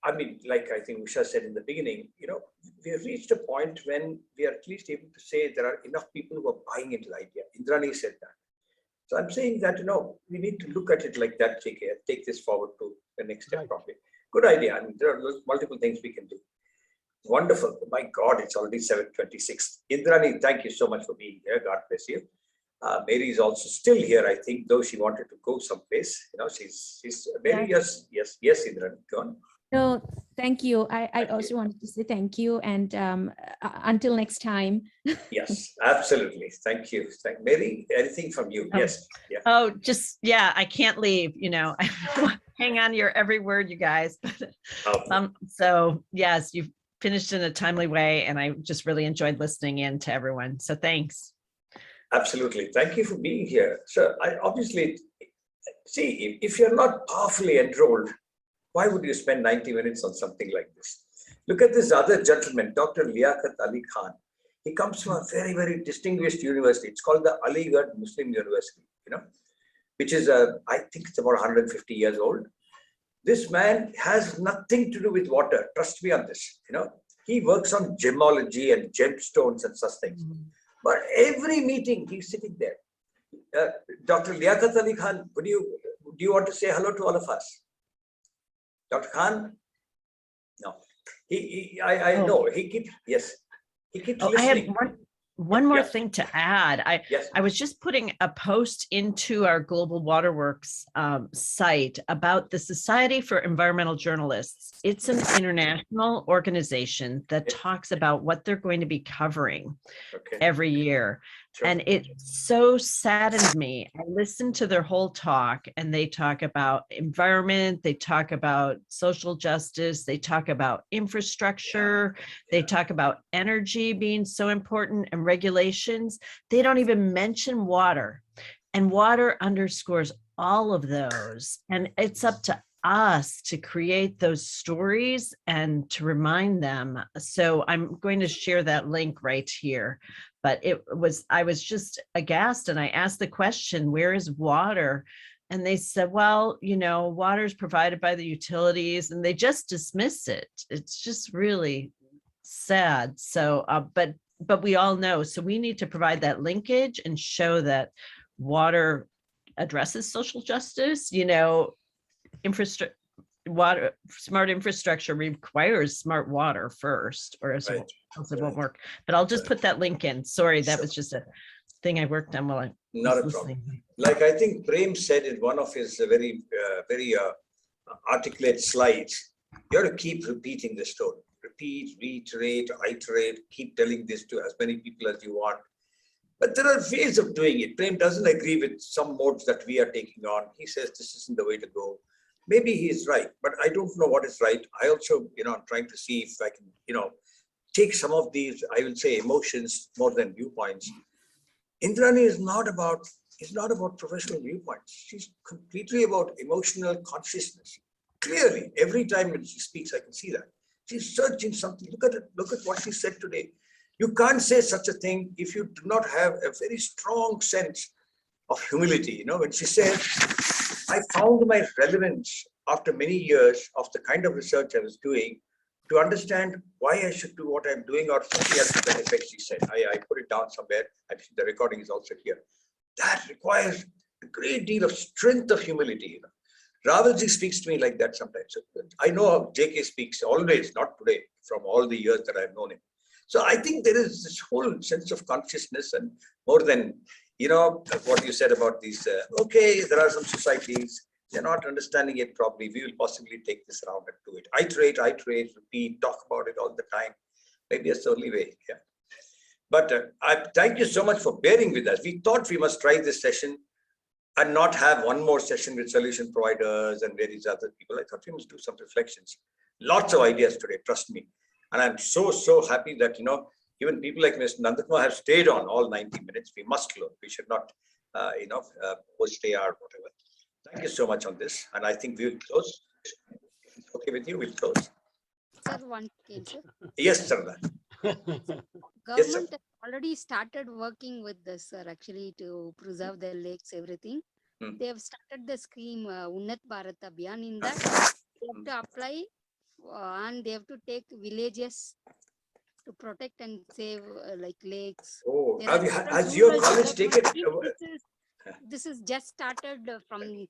I mean, like I think Usha said in the beginning, we have reached a point when we are at least able to say there are enough people who are buying into the idea. Indrani said that. So I'm saying that, we need to look at it like that, JK, and take this forward to the next step properly. Good idea. I mean, there are multiple things we can do. Wonderful. My God, it's already 7:26. Indrani, thank you so much for being here. God bless you. Mary is also still here, I think, though she wanted to go someplace. She's Mary, yes, Indrani, go on. No, thank you. I also wanted to say thank you, and until next time. Yes, absolutely. Thank you. Mary, anything from you? Yes. Yeah. Oh, just, yeah, I can't leave, hang on to your every word, you guys. So yes, you've finished in a timely way, and I just really enjoyed listening in to everyone. So thanks. Absolutely. Thank you for being here. So I obviously, see, if you're not powerfully enrolled, why would you spend 90 minutes on something like this? Look at this other gentleman, Dr. Liaquat Ali Khan. He comes from a very, very distinguished university. It's called the Aligarh Muslim University, which is, I think it's about 150 years old. This man has nothing to do with water. Trust me on this. He works on gemology and gemstones and such things. But every meeting, he's sitting there. Dr. Liaquat Ali Khan, do you want to say hello to all of us? Dr. Khan? No. I know. He keeps, yes. He keeps listening. one more Yes. thing to add. Yes. I was just putting a post into our Global Waterworks site about the Society for Environmental Journalists. It's an international organization that talks about what they're going to be covering every year. Sure. And it so saddened me. I listened to their whole talk, and they talk about environment, they talk about social justice, they talk about infrastructure, they talk about energy being so important and regulations. They don't even mention water. And water underscores all of those. And it's up to us to create those stories and to remind them. So I'm going to share that link right here. But I was just aghast, and I asked the question, where is water? And they said, well, water is provided by the utilities, and they just dismiss it. It's just really sad. So, but we all know, so we need to provide that linkage and show that water addresses social justice, infrastructure. Smart infrastructure requires smart water first, or else it won't work. But I'll just put that link in. Sorry, that was just a thing I worked on while I Not was a problem. listening. Like I think Prem said in one of his very articulate slides, you have to keep repeating the story. Repeat, reiterate, iterate, keep telling this to as many people as you want. But there are ways of doing it. Prem doesn't agree with some modes that we are taking on. He says this isn't the way to go. Maybe he is right, but I don't know what is right. I also, I'm trying to see if I can, take some of these, I will say, emotions more than viewpoints. Indrani is not about professional viewpoints. She's completely about emotional consciousness. Clearly, every time when she speaks, I can see that. She's searching something. Look at it. Look at what she said today. You can't say such a thing if you do not have a very strong sense of humility. When she said, I found my relevance after many years of the kind of research I was doing to understand why I should do what I'm doing, or something else to that effect, she said. I put it down somewhere. I think the recording is also here. That requires a great deal of strength of humility. Ravalji speaks to me like that sometimes. I know how JK speaks always, not today, from all the years that I've known him. So I think there is this whole sense of consciousness, and more than, what you said about these, there are some societies, they're not understanding it properly. We will possibly take this around and do it. Iterate, repeat, talk about it all the time. Maybe that's the only way. Yeah. But I thank you so much for bearing with us. We thought we must try this session and not have one more session with solution providers and various other people. I thought we must do some reflections. Lots of ideas today, trust me. And I'm so happy that, even people like Mr. Nandakumar have stayed on all 90 minutes. We must learn. We should not, stay out, whatever. Thank you so much on this. And I think we'll close. If it's okay with you, we'll close. Sir, one second, sir. Yes, Sarada. Yes, sir. Government has already started working with this, sir, actually, to preserve the lakes, everything. They have started the scheme, Unnat Bharat Abhiyan. In that, they have to apply and they have to take villages to protect and save like lakes. Oh, There has your rural college taken? development. This is just started from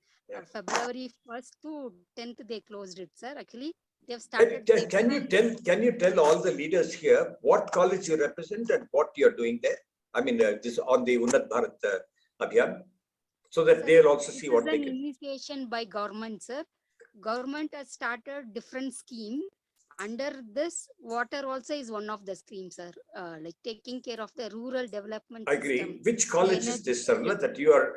February 1st to 10th. They closed it, sir. Actually, they have started. Can you tell all the leaders here what college you represent and what you're doing there? I mean, this on the Unnat Bharat Abhiyan, so that they'll also see what they can. This is an initiation by government, sir. Government has started different scheme. Under this, water also is one of the schemes, sir. Like taking care of the rural development. I agree. System. Which college is this, Sarla, that you are?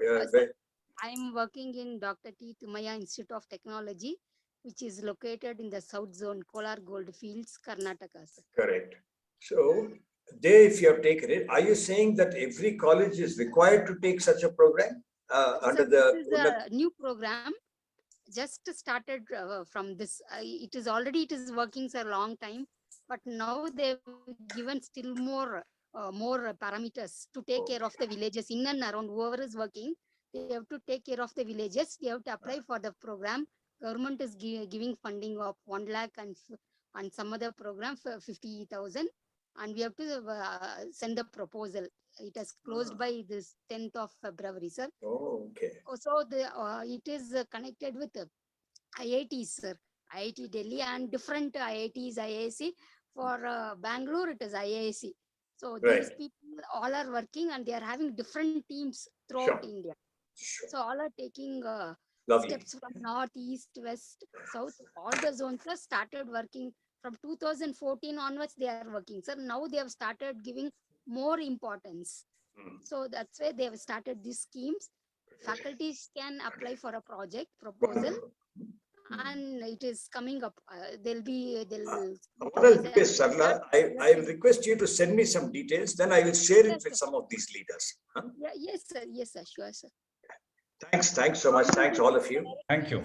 I am working in Dr. T. Tumaya Institute of Technology, which is located in the South Zone, Kolar Goldfields, Karnataka, sir. Correct. So, there, if you have taken it, are you saying that every college is required to take such a program under the? This is a new program. Just started from this. It is working for a long time, but now they've given still more parameters to take care of the villages in and around. Whoever is working, they have to take care of the villages. They have to apply for the program. Government is giving funding of 1 lakh and some other program for 50,000, and we have to send the proposal. It has closed by this 10th of February, sir. Oh, okay. So it is connected with IITs, sir. IIT Delhi and different IITs, IISc. For Bangalore, it is IISc. So these people all are working and they are having different teams throughout India. So all are taking steps from north, east, west, south. All the zones have started working from 2014 onwards. They are working. So now they have started giving more importance. So that's why they have started these schemes. Faculties can apply for a project proposal, and it is coming up. They'll. What I'll request, Sarla, I will request you to send me some details. Then I will share it with some of these leaders. Huh? Yeah, yes, sir. Yes, sir. Sure, sir. Thanks so much. Thanks all of you. Thank you.